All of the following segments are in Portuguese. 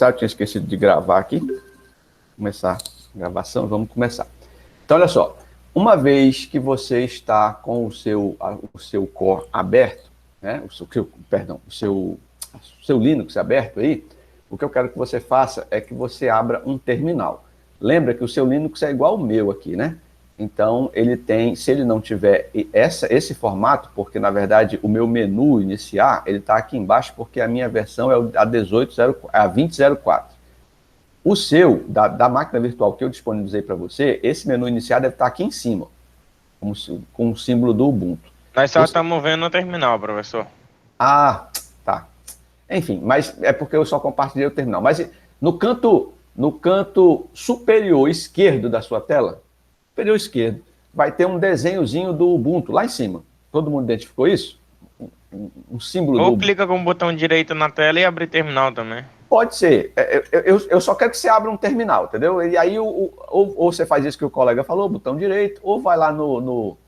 Eu tinha esquecido de gravar aqui. Começar a gravação, vamos começar. Então, olha só. Uma vez que você está com o seu core aberto, né? O seu Linux aberto aí, o que eu quero que você faça é que você abra um terminal. Lembra que o seu Linux é igual ao meu aqui, né? Então, ele tem, se ele não tiver esse formato, porque, na verdade, o meu menu iniciar, ele está aqui embaixo, porque a minha versão é a 2004. O seu, da máquina virtual que eu disponibilizei para você, esse menu iniciar deve estar aqui em cima, com o símbolo do Ubuntu. Nós só estamos vendo no terminal, professor. Ah, tá. Enfim, mas é porque eu só compartilhei o terminal. Mas no canto superior esquerdo da sua tela, superior esquerdo, vai ter um desenhozinho do Ubuntu lá em cima. Todo mundo identificou isso? Um símbolo Ou do clica com o botão direito na tela e abre terminal também. Pode ser. Eu só quero que você abra um terminal, entendeu? E aí, ou você faz isso que o colega falou, botão direito, ou vai lá no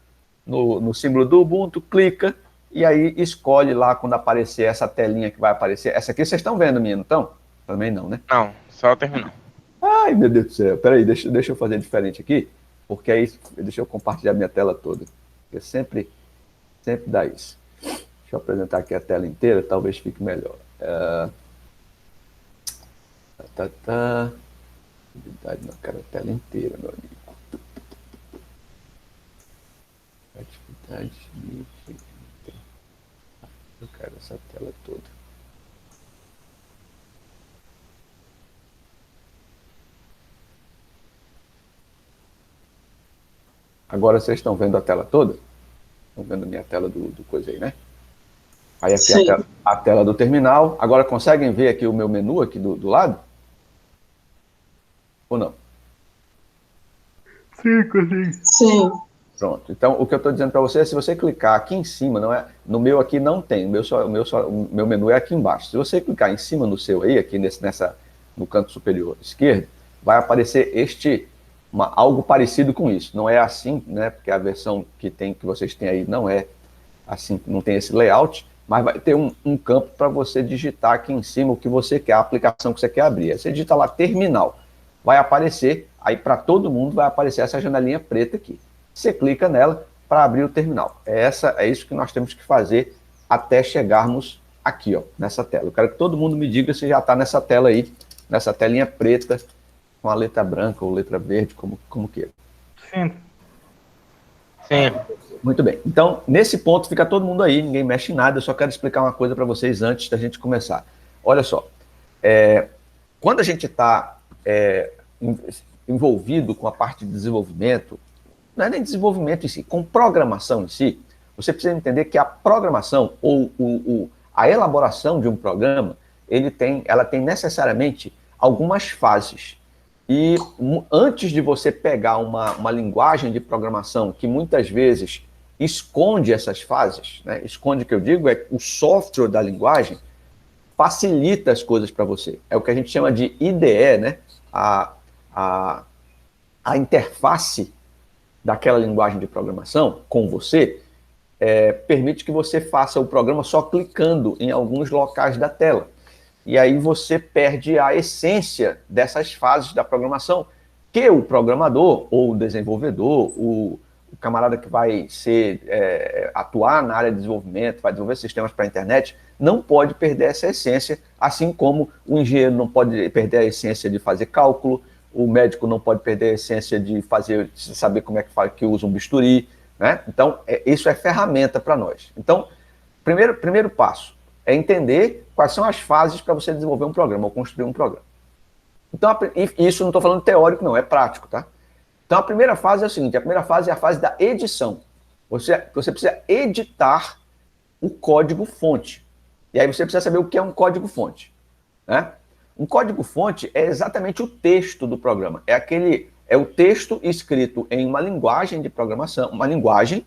símbolo do Ubuntu, clica, e aí escolhe lá quando aparecer essa telinha que vai aparecer. Essa aqui vocês estão vendo, minha, não estão? Também não, né? Não, só o terminal. Ai, meu Deus do céu. Peraí, deixa eu fazer diferente aqui, porque aí deixa eu compartilhar minha tela toda. Porque sempre dá isso. Deixa eu apresentar aqui a tela inteira, talvez fique melhor. Atividade na cara, a tela inteira, meu amigo. Atividade. Eu quero essa tela toda. Agora vocês estão vendo a tela toda? Estão vendo a minha tela do coisa aí, né? Aí aqui a tela do terminal. Agora conseguem ver aqui o meu menu aqui do lado? Ou não? Sim, consigo. Sim. Pronto. Então, o que eu estou dizendo para você é, se você clicar aqui em cima, não é, no meu aqui não tem, o meu menu é aqui embaixo. Se você clicar em cima no seu aí, aqui no canto superior esquerdo, vai aparecer algo parecido com isso. Não é assim, né? Porque a versão que vocês têm aí não é assim, não tem esse layout, mas vai ter um campo para você digitar aqui em cima o que você quer, a aplicação que você quer abrir. Aí você digita lá terminal, vai aparecer, aí para todo mundo vai aparecer essa janelinha preta aqui. Você clica nela para abrir o terminal. É isso que nós temos que fazer até chegarmos aqui, ó, nessa tela. Eu quero que todo mundo me diga se já está nessa tela aí, nessa telinha preta, com a letra branca ou letra verde, como queira. Sim. Sim. Muito bem. Então, nesse ponto, fica todo mundo aí, ninguém mexe em nada, eu só quero explicar uma coisa para vocês antes da gente começar. Olha só, quando a gente está envolvido com a parte de desenvolvimento, não é nem desenvolvimento em si, com programação em si, você precisa entender que a programação ou a elaboração de um programa, ela tem necessariamente algumas fases. E antes de você pegar uma linguagem de programação que muitas vezes esconde essas fases, né? Esconde, o que eu digo, é o software da linguagem facilita as coisas para você. É o que a gente chama de IDE, né? A interface daquela linguagem de programação com você permite que você faça o programa só clicando em alguns locais da tela. E aí você perde a essência dessas fases da programação que o programador ou o desenvolvedor, o camarada que vai atuar na área de desenvolvimento, vai desenvolver sistemas para a internet, não pode perder essa essência, assim como o engenheiro não pode perder a essência de fazer cálculo, o médico não pode perder a essência de saber como é que usa um bisturi, né? Então, isso é ferramenta para nós. Então, primeiro passo é entender quais são as fases para você desenvolver um programa ou construir um programa. Então, isso não estou falando teórico, não, é prático, tá? Então, a primeira fase é o seguinte, a primeira fase é a fase da edição. Você precisa editar o código-fonte. E aí você precisa saber o que é um código-fonte, né? Um código-fonte é exatamente o texto do programa. É o texto escrito em uma linguagem de programação, uma linguagem.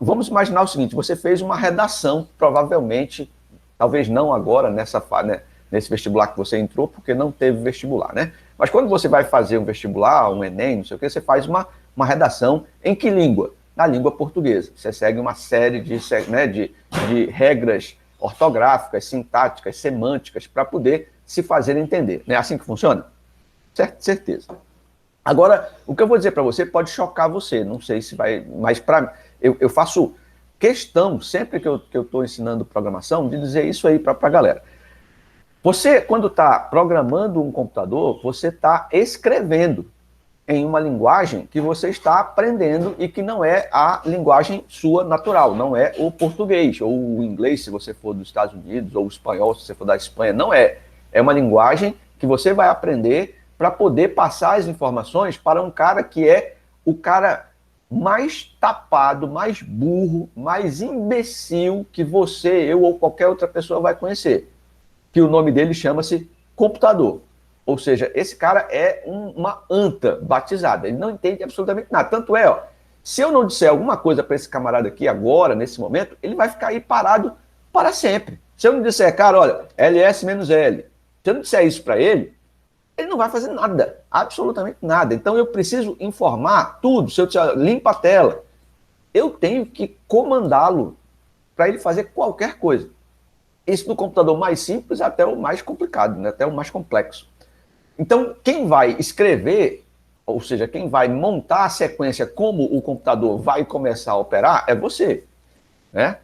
Vamos imaginar o seguinte, você fez uma redação, provavelmente, talvez não agora, nesse vestibular que você entrou, porque não teve vestibular, né? Mas quando você vai fazer um vestibular, um Enem, não sei o que, você faz uma redação em que língua? Na língua portuguesa. Você segue uma série de regras ortográficas, sintáticas, semânticas, para poder se fazer entender. Não é assim que funciona? Certeza. Agora, o que eu vou dizer para você pode chocar você, não sei se vai, mas eu faço questão, sempre que eu estou ensinando programação, de dizer isso aí para a galera. Você, quando está programando um computador, você está escrevendo em uma linguagem que você está aprendendo e que não é a linguagem sua natural, não é o português, ou o inglês, se você for dos Estados Unidos, ou o espanhol, se você for da Espanha, não é. É uma linguagem que você vai aprender para poder passar as informações para um cara que é o cara mais tapado, mais burro, mais imbecil que você, eu ou qualquer outra pessoa vai conhecer. Que o nome dele chama-se computador. Ou seja, esse cara é uma anta batizada. Ele não entende absolutamente nada. Tanto é, ó, se eu não disser alguma coisa para esse camarada aqui agora, nesse momento, ele vai ficar aí parado para sempre. Se eu não disser, cara, olha, ls-l, se eu não disser isso para ele não vai fazer nada, absolutamente nada. Então eu preciso informar tudo. Se eu disser, limpa a tela, eu tenho que comandá-lo para ele fazer qualquer coisa. Isso do computador mais simples até o mais complicado, né? Até o mais complexo. Então, quem vai escrever, ou seja, quem vai montar a sequência como o computador vai começar a operar, é você, né?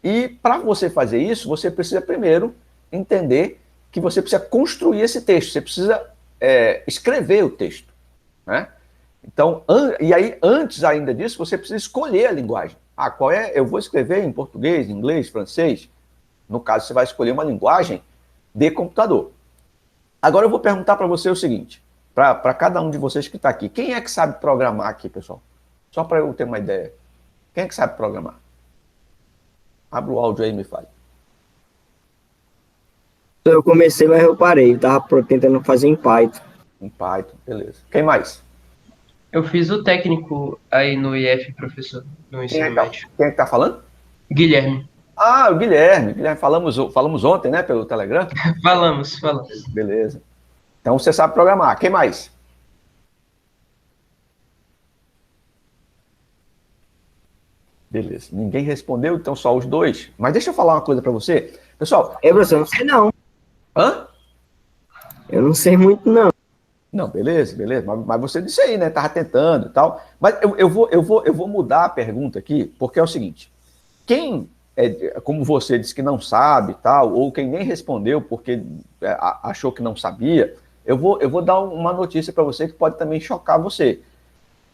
E para você fazer isso, você precisa primeiro entender que você precisa construir esse texto, você precisa escrever o texto, né? Então, e aí, antes ainda disso, você precisa escolher a linguagem. Ah, qual é? Eu vou escrever em português, inglês, francês. No caso, você vai escolher uma linguagem de computador. Agora eu vou perguntar para você o seguinte, para cada um de vocês que está aqui. Quem é que sabe programar aqui, pessoal? Só para eu ter uma ideia. Quem é que sabe programar? Abra o áudio aí e me fale. Eu comecei, mas eu parei. Eu estava tentando fazer em Python. Em Python, beleza. Quem mais? Eu fiz o técnico aí no IF, professor, no ensino médio. Quem é que está falando? Guilherme. Ah, o Guilherme. Guilherme, falamos ontem, né, pelo Telegram? Falamos. Beleza. Então você sabe programar. Quem mais? Beleza. Ninguém respondeu, então só os dois. Mas deixa eu falar uma coisa para você. Pessoal... Professor, eu não sei não. Hã? Eu não sei muito, não. Não, beleza. Mas você disse aí, né? Tava tentando e tal. Mas eu vou mudar a pergunta aqui, porque é o seguinte. Quem, como você disse que não sabe e tal, ou quem nem respondeu porque achou que não sabia, eu vou dar uma notícia para você que pode também chocar você.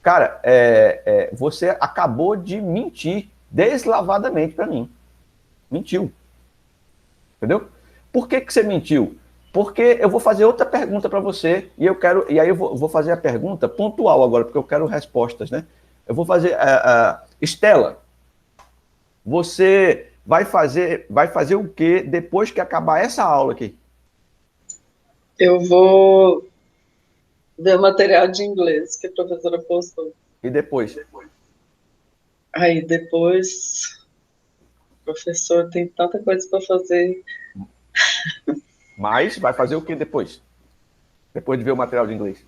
Cara, você acabou de mentir deslavadamente para mim. Mentiu. Entendeu? Por que você mentiu? Porque eu vou fazer outra pergunta para você e aí eu vou fazer a pergunta pontual agora, porque eu quero respostas, né? Eu vou fazer Estela, você vai fazer o que depois que acabar essa aula aqui? Eu vou ver o material de inglês que a professora postou. E depois? Aí depois, professor, tem tanta coisa para fazer. Mas vai fazer o que depois? Depois de ver o material de inglês?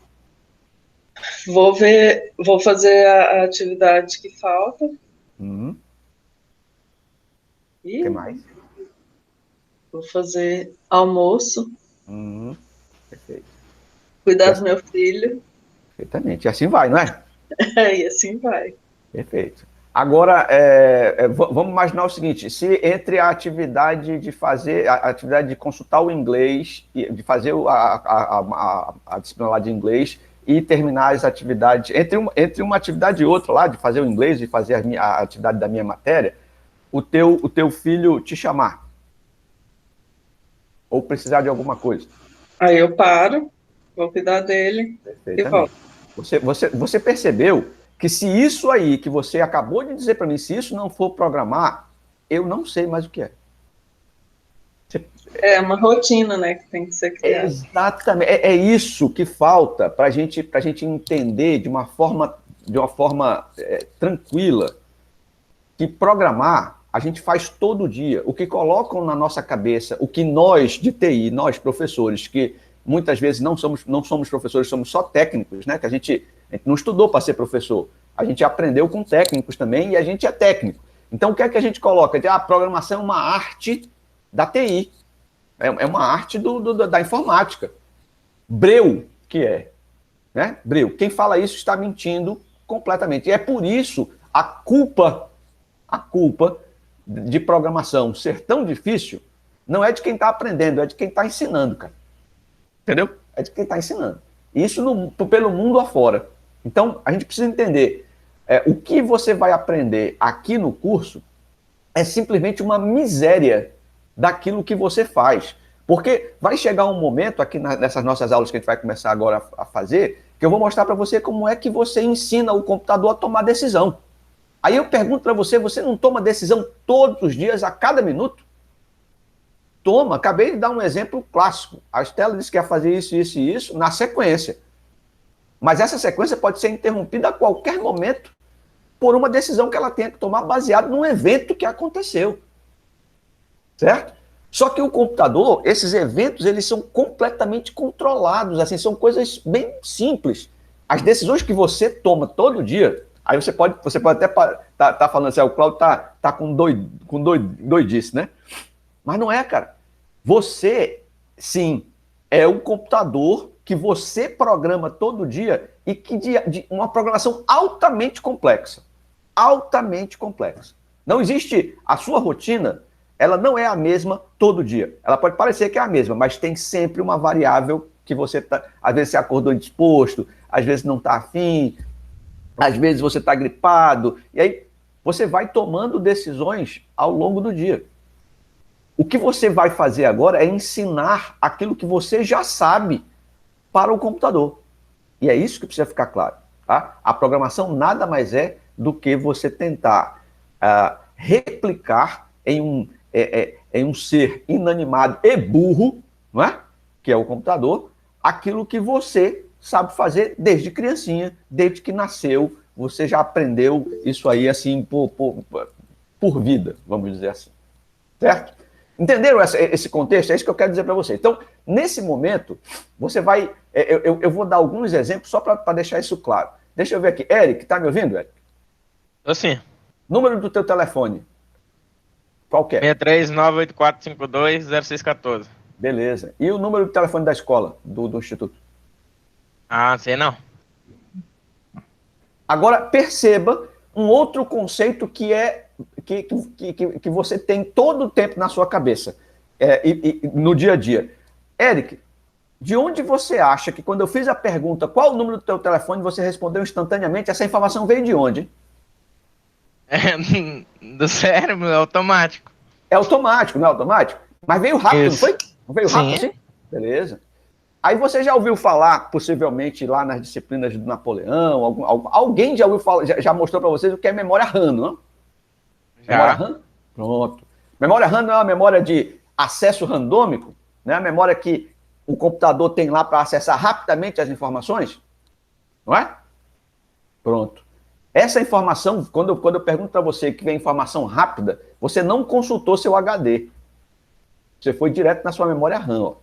Vou fazer a atividade que falta. O E que mais? vou fazer almoço. Perfeito. Cuidar do meu filho. Perfeitamente. E assim vai, não é? E assim vai. Perfeito. Agora, vamos imaginar o seguinte, se entre a atividade de fazer, a atividade de consultar o inglês, de fazer a disciplina lá de inglês e terminar as atividades, entre uma atividade e outra lá, de fazer o inglês e fazer a atividade da minha matéria, o teu filho te chamar, ou precisar de alguma coisa. Aí eu paro, vou cuidar dele e volto. Você percebeu que se isso aí que você acabou de dizer para mim, se isso não for programar, eu não sei mais o que é. É uma rotina, né, que tem que ser criada. Exatamente. É isso que falta para a gente entender de uma forma tranquila que programar a gente faz todo dia. O que colocam na nossa cabeça, o que nós de TI, nós professores, que muitas vezes não somos professores, somos só técnicos, né? Que a gente não estudou para ser professor. A gente aprendeu com técnicos também e a gente é técnico. Então, o que é que a gente coloca? A programação é uma arte da TI. É uma arte da informática. Breu, que é. Né? Breu. Quem fala isso está mentindo completamente. E é por isso a culpa de programação ser tão difícil não é de quem está aprendendo, é de quem está ensinando, cara. Entendeu? É de quem está ensinando. Isso pelo mundo afora. Então, a gente precisa entender o que você vai aprender aqui no curso é simplesmente uma miséria daquilo que você faz. Porque vai chegar um momento aqui nessas nossas aulas que a gente vai começar agora a fazer, que eu vou mostrar para você como é que você ensina o computador a tomar decisão. Aí eu pergunto para você, você não toma decisão todos os dias, a cada minuto? Toma, acabei de dar um exemplo clássico. A Estela disse que ia fazer isso, isso e isso na sequência. Mas essa sequência pode ser interrompida a qualquer momento por uma decisão que ela tenha que tomar baseado num evento que aconteceu. Certo? Só que o computador, esses eventos, eles são completamente controlados, assim, são coisas bem simples. As decisões que você toma todo dia, aí você pode até tá falando assim, o Cláudio tá com doidice, né? Mas não é, cara. Você, sim, é um computador que você programa todo dia e que de uma programação altamente complexa. Altamente complexa. Não existe a sua rotina, ela não é a mesma todo dia. Ela pode parecer que é a mesma, mas tem sempre uma variável que você tá, às vezes você acordou indisposto, às vezes não está afim, às vezes você está gripado, e aí você vai tomando decisões ao longo do dia. O que você vai fazer agora é ensinar aquilo que você já sabe para o computador. E é isso que precisa ficar claro. Tá? A programação nada mais é do que você tentar replicar em um ser inanimado e burro, não é? Que é o computador, aquilo que você sabe fazer desde criancinha, desde que nasceu, você já aprendeu isso aí assim por vida, vamos dizer assim. Certo? Entenderam esse contexto? É isso que eu quero dizer para você. Então, nesse momento, você vai... Eu vou dar alguns exemplos só para deixar isso claro. Deixa eu ver aqui. Eric, tá me ouvindo, Eric? Tô sim. Número do teu telefone. Qual que é? 63984520614. Beleza. E o número do telefone da escola, do instituto? Ah, sei não. Agora, perceba um outro conceito que você tem todo o tempo na sua cabeça, no dia a dia. Eric, de onde você acha que quando eu fiz a pergunta qual o número do teu telefone, você respondeu instantaneamente, essa informação veio de onde? Do cérebro, é automático. É automático, não é automático? Mas veio rápido, não foi? Não veio rápido assim? Beleza. Aí você já ouviu falar, possivelmente, lá nas disciplinas do Napoleão, alguém já ouviu falar, já mostrou para vocês o que é memória RAM, não? Memória RAM? Pronto. Memória RAM não é uma memória de acesso randômico, não é a memória que o computador tem lá para acessar rapidamente as informações? Não é? Pronto. Essa informação, quando eu pergunto para você que vem informação rápida, você não consultou seu HD. Você foi direto na sua memória RAM, ó.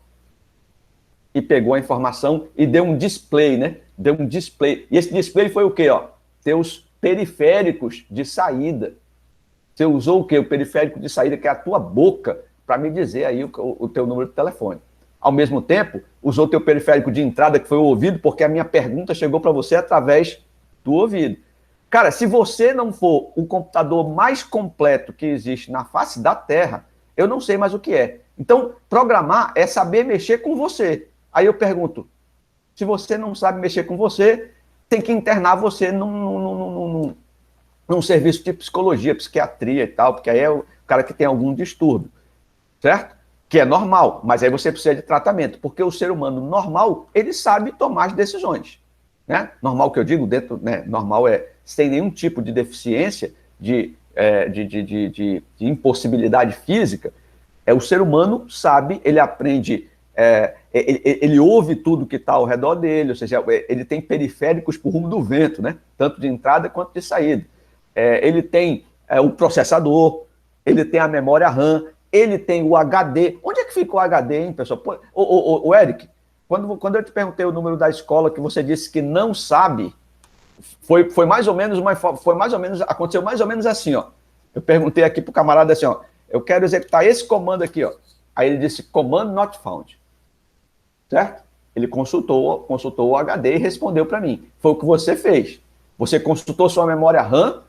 E pegou a informação e deu um display, né? Deu um display. E esse display foi o quê, ó? Teus periféricos de saída. Você usou o quê? O periférico de saída, que é a tua boca, para me dizer aí o teu número de telefone. Ao mesmo tempo, usou o teu periférico de entrada, que foi o ouvido, porque a minha pergunta chegou para você através do ouvido. Cara, se você não for o computador mais completo que existe na face da Terra, eu não sei mais o que é. Então, programar é saber mexer com você. Aí eu pergunto, se você não sabe mexer com você, tem que internar você num serviço de psicologia, psiquiatria e tal, porque aí é o cara que tem algum distúrbio, certo? Que é normal, mas aí você precisa de tratamento, porque o ser humano normal, ele sabe tomar as decisões, né? Normal que eu digo, né? Normal é sem nenhum tipo de deficiência, de impossibilidade física, o ser humano sabe, ele aprende, ele ouve tudo que está ao redor dele, ou seja, ele tem periféricos por rumo do vento, né? Tanto de entrada quanto de saída. Ele tem o processador, ele tem a memória RAM, ele tem o HD. Onde é que fica o HD, hein, pessoal? O Eric, quando eu te perguntei o número da escola que você disse que não sabe, foi mais ou menos, aconteceu mais ou menos assim, ó. Eu perguntei aqui pro camarada assim, ó, eu quero executar esse comando aqui, ó. Aí ele disse command not found. Certo? Ele consultou o HD e respondeu para mim. Foi o que você fez. Você consultou sua memória RAM,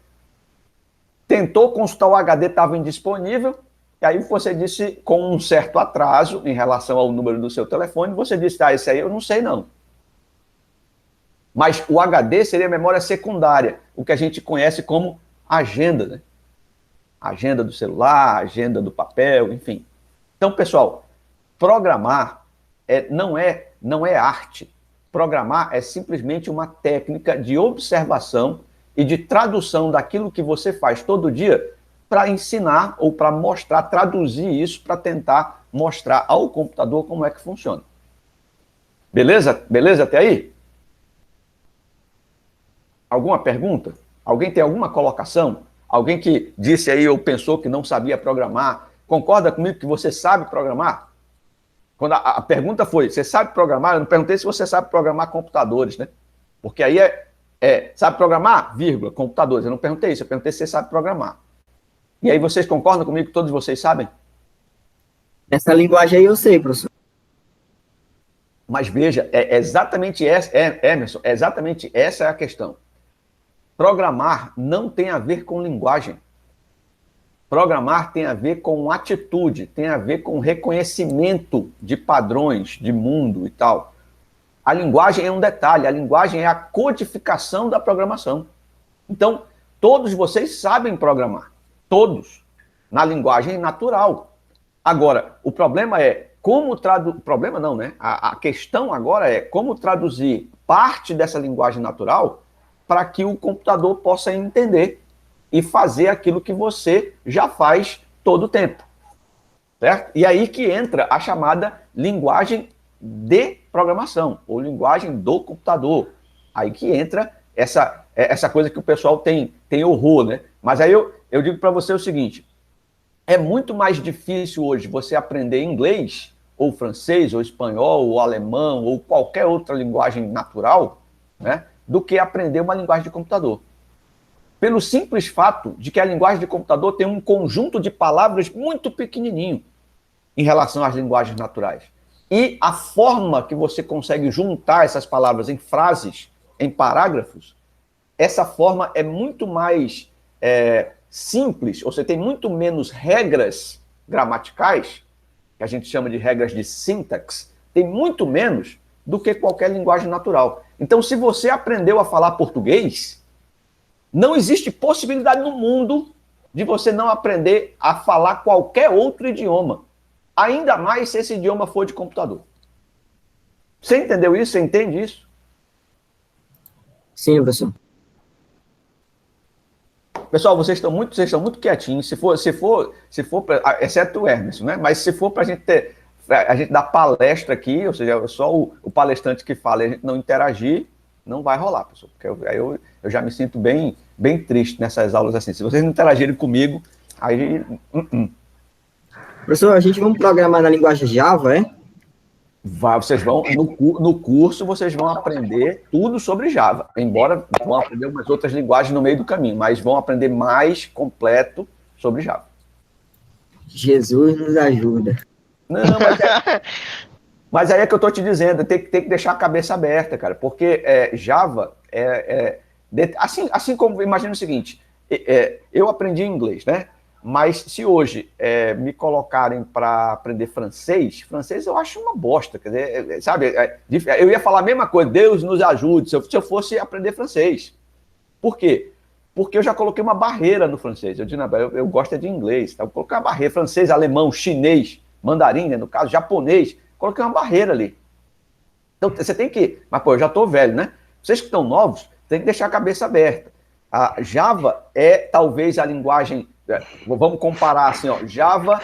tentou consultar o HD, estava indisponível, e aí você disse, com um certo atraso em relação ao número do seu telefone, você disse, esse aí eu não sei não. Mas o HD seria a memória secundária, o que a gente conhece como agenda, né? Agenda do celular, agenda do papel, enfim. Então, pessoal, programar não é arte. Programar é simplesmente uma técnica de observação e de tradução daquilo que você faz todo dia para ensinar ou para mostrar, traduzir isso para tentar mostrar ao computador como é que funciona. Beleza? Beleza até aí? Alguma pergunta? Alguém tem alguma colocação? Alguém que disse aí ou pensou que não sabia programar? Concorda comigo que você sabe programar? Quando a pergunta foi, você sabe programar? Eu não perguntei se você sabe programar computadores, né? Porque aí sabe programar? Vírgula, computadores. Eu não perguntei isso, eu perguntei se você sabe programar. E aí vocês concordam comigo que todos vocês sabem? Essa linguagem aí eu sei, professor. Mas veja, exatamente essa, Emerson, exatamente essa é a questão. Programar não tem a ver com linguagem. Programar tem a ver com atitude, tem a ver com reconhecimento de padrões, de mundo e tal. A linguagem é um detalhe, a linguagem é a codificação da programação. Então, todos vocês sabem programar, todos, na linguagem natural. Agora, o problema é como traduzir, problema não, né? A questão agora é como traduzir parte dessa linguagem natural para que o computador possa entender e fazer aquilo que você já faz todo o tempo, certo? E aí que entra a chamada linguagem de programação, ou linguagem do computador. Aí que entra essa coisa que o pessoal tem horror, né? Mas aí eu digo para você o seguinte, é muito mais difícil hoje você aprender inglês, ou francês, ou espanhol, ou alemão, ou qualquer outra linguagem natural, né, do que aprender uma linguagem de computador. Pelo simples fato de que a linguagem de computador tem um conjunto de palavras muito pequenininho em relação às linguagens naturais. E a forma que você consegue juntar essas palavras em frases, em parágrafos, essa forma é muito mais simples, ou seja, tem muito menos regras gramaticais, que a gente chama de regras de sintaxe, tem muito menos do que qualquer linguagem natural. Então, se você aprendeu a falar português, não existe possibilidade no mundo de você não aprender a falar qualquer outro idioma, ainda mais se esse idioma for de computador. Você entendeu isso? Você entende isso? Sim, professor. Pessoal, vocês estão muito quietinhos. Se for, exceto o Hermes, né? Mas se for para a gente dar palestra aqui, ou seja, só o palestrante que fala e a gente não interagir, não vai rolar, pessoal. Porque aí eu já me sinto bem triste nessas aulas assim. Se vocês não interagirem comigo, aí... Professor, a gente vai programar na linguagem Java, é? Vocês vão, no curso, vocês vão aprender tudo sobre Java, embora vão aprender umas outras linguagens no meio do caminho, mas vão aprender mais completo sobre Java. Jesus nos ajuda. Não, mas aí é que eu estou te dizendo, tem que deixar a cabeça aberta, cara, porque Java assim como, imagina o seguinte, eu aprendi inglês, né? Mas se hoje me colocarem para aprender francês eu acho uma bosta, quer dizer, sabe, eu ia falar a mesma coisa, Deus nos ajude, se eu fosse aprender francês. Por quê? Porque eu já coloquei uma barreira no francês, eu disse, eu gosto de inglês, tá? Eu coloquei uma barreira, francês, alemão, chinês, mandarim, né, no caso, japonês, coloquei uma barreira ali. Então, você tem que, mas pô, eu já estou velho, né? Vocês que estão novos, tem que deixar a cabeça aberta. A Java é talvez a linguagem... Vamos comparar assim, ó, Java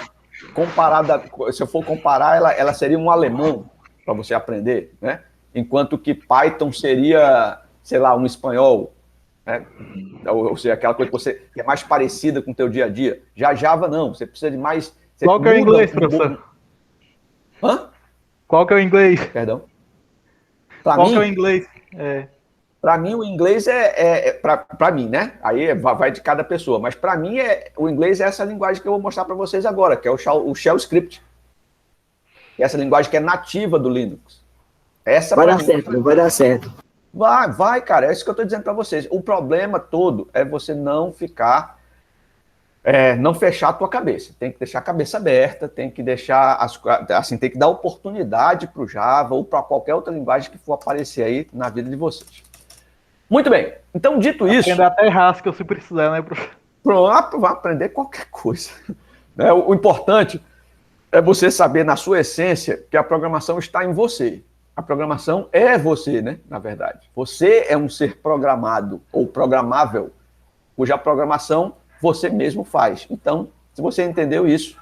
comparada, se eu for comparar, ela seria um alemão para você aprender, né? Enquanto que Python seria, sei lá, um espanhol, né? Ou seja, aquela coisa que é mais parecida com o teu dia a dia. Já Java não, você precisa de mais... Qual que é o inglês, professor? Hã? Qual que é o inglês? Perdão? Qual que é o inglês? Para mim, o inglês para mim, né? Aí vai de cada pessoa. Mas para mim, o inglês é essa linguagem que eu vou mostrar para vocês agora, que é o Shell Script. essa linguagem que é nativa do Linux. Essa Vai pra dar mim, certo, não vai dar certo. vai, cara, é isso que eu estou dizendo para vocês. O problema todo é você não ficar, não fechar a tua cabeça. Tem que deixar a cabeça aberta, tem que deixar, assim, tem que dar oportunidade para o Java ou para qualquer outra linguagem que for aparecer aí na vida de vocês. Muito bem, então dito isso... Aprender até Haskell se precisar, né, professor? Pronto, vai aprender qualquer coisa. Né? O importante é você saber, na sua essência, que a programação está em você. A programação é você, né? Na verdade. Você é um ser programado ou programável, cuja programação você mesmo faz. Então, se você entendeu isso,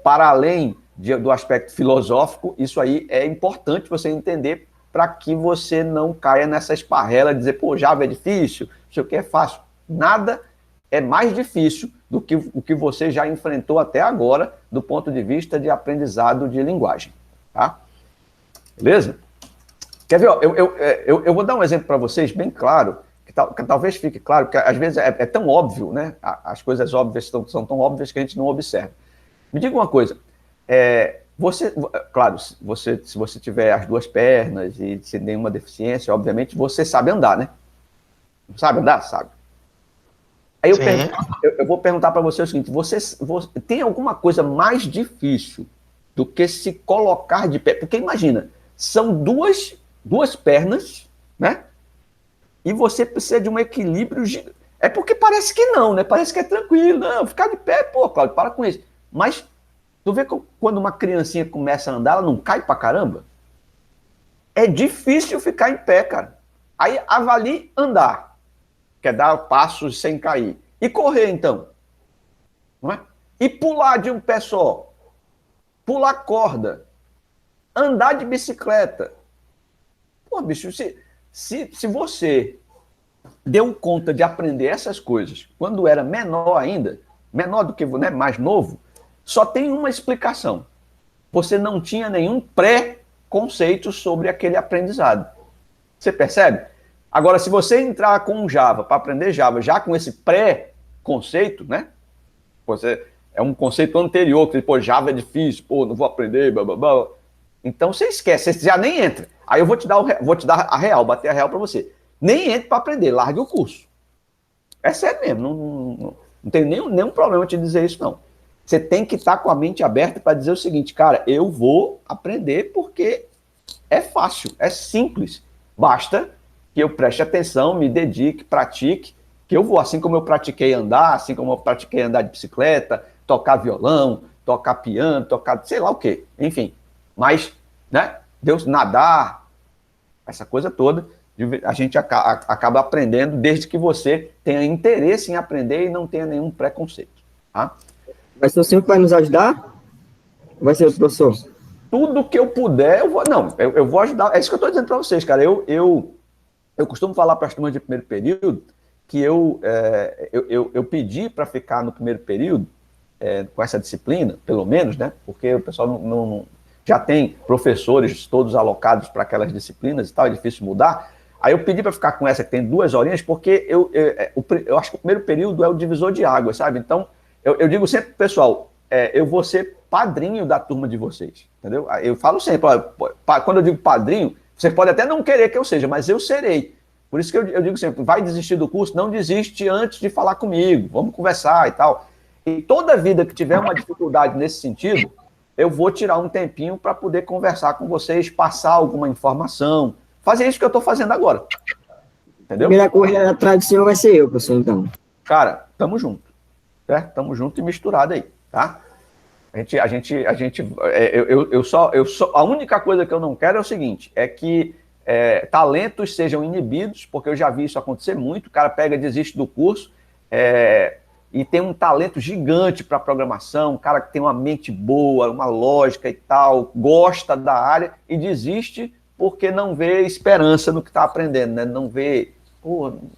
para além do aspecto filosófico, isso aí é importante você entender para que você não caia nessa esparrela de dizer, pô, Java é difícil, não sei o que é fácil. Nada é mais difícil do que o que você já enfrentou até agora, do ponto de vista de aprendizado de linguagem. Tá? Beleza? Quer ver? Ó, eu vou dar um exemplo para vocês, bem claro, que talvez fique claro, porque às vezes é tão óbvio, né? As coisas óbvias são tão óbvias que a gente não observa. Me diga uma coisa, claro, se você tiver as duas pernas e sem nenhuma deficiência, obviamente, você sabe andar, né? Sabe andar? Sabe. Aí eu vou perguntar para você o seguinte, você tem alguma coisa mais difícil do que se colocar de pé? Porque imagina, são duas pernas, né? E você precisa de um equilíbrio gigante. É porque parece que não, né? Parece que é tranquilo. Não, ficar de pé, pô, Cláudio, para com isso. Mas tu vê que quando uma criancinha começa a andar, ela não cai pra caramba? É difícil ficar em pé, cara. Aí avalie andar, que é dar passos sem cair. E correr, então. Não é? E pular de um pé só. Pular corda. Andar de bicicleta. Pô, bicho, se você deu conta de aprender essas coisas quando era menor ainda, menor do que, né, mais novo, só tem uma explicação. Você não tinha nenhum pré-conceito sobre aquele aprendizado. Você percebe? Agora, se você entrar com Java, para aprender Java, já com esse pré-conceito, né? É um conceito anterior, que, pô, Java é difícil, pô, não vou aprender, blá, blá, blá. Então, você esquece, você já nem entra. Aí eu vou te dar a real, bater a real para você. Nem entre para aprender, largue o curso. É sério mesmo, não tem nenhum problema te dizer isso, não. Você tem que estar com a mente aberta para dizer o seguinte, cara, eu vou aprender porque é fácil, é simples. Basta que eu preste atenção, me dedique, pratique, que eu vou, assim como eu pratiquei andar, assim como eu pratiquei andar de bicicleta, tocar violão, tocar piano, tocar sei lá o quê, enfim. Mas, né, Deus nadar, essa coisa toda, a gente acaba aprendendo desde que você tenha interesse em aprender e não tenha nenhum preconceito. Tá? Vai ser o senhor que vai nos ajudar? Vai ser o professor? Tudo que eu puder, eu vou. Não, eu vou ajudar. É isso que eu estou dizendo para vocês, cara. Eu costumo falar para as turmas de primeiro período que eu pedi para ficar no primeiro período com essa disciplina, pelo menos, né? Porque o pessoal não já tem professores todos alocados para aquelas disciplinas e tal, é difícil mudar. Aí eu pedi para ficar com essa que tem 2 horinhas, porque eu acho que o primeiro período é o divisor de águas, sabe? Então, eu digo sempre, pessoal, eu vou ser padrinho da turma de vocês, entendeu? Eu falo sempre, quando eu digo padrinho, você pode até não querer que eu seja, mas eu serei. Por isso que eu digo sempre, vai desistir do curso, não desiste antes de falar comigo, vamos conversar e tal. E toda vida que tiver uma dificuldade nesse sentido, eu vou tirar um tempinho para poder conversar com vocês, passar alguma informação, fazer isso que eu estou fazendo agora. Entendeu? Primeira corrida atrás do senhor vai ser eu, professor, então. Cara, tamo junto. Certo? Tamo junto e misturado aí, tá? A única coisa que eu não quero é o seguinte, é que talentos sejam inibidos, porque eu já vi isso acontecer muito, o cara pega, desiste do curso, e tem um talento gigante para programação, um cara que tem uma mente boa, uma lógica e tal, gosta da área e desiste porque não vê esperança no que está aprendendo, né? Não vê,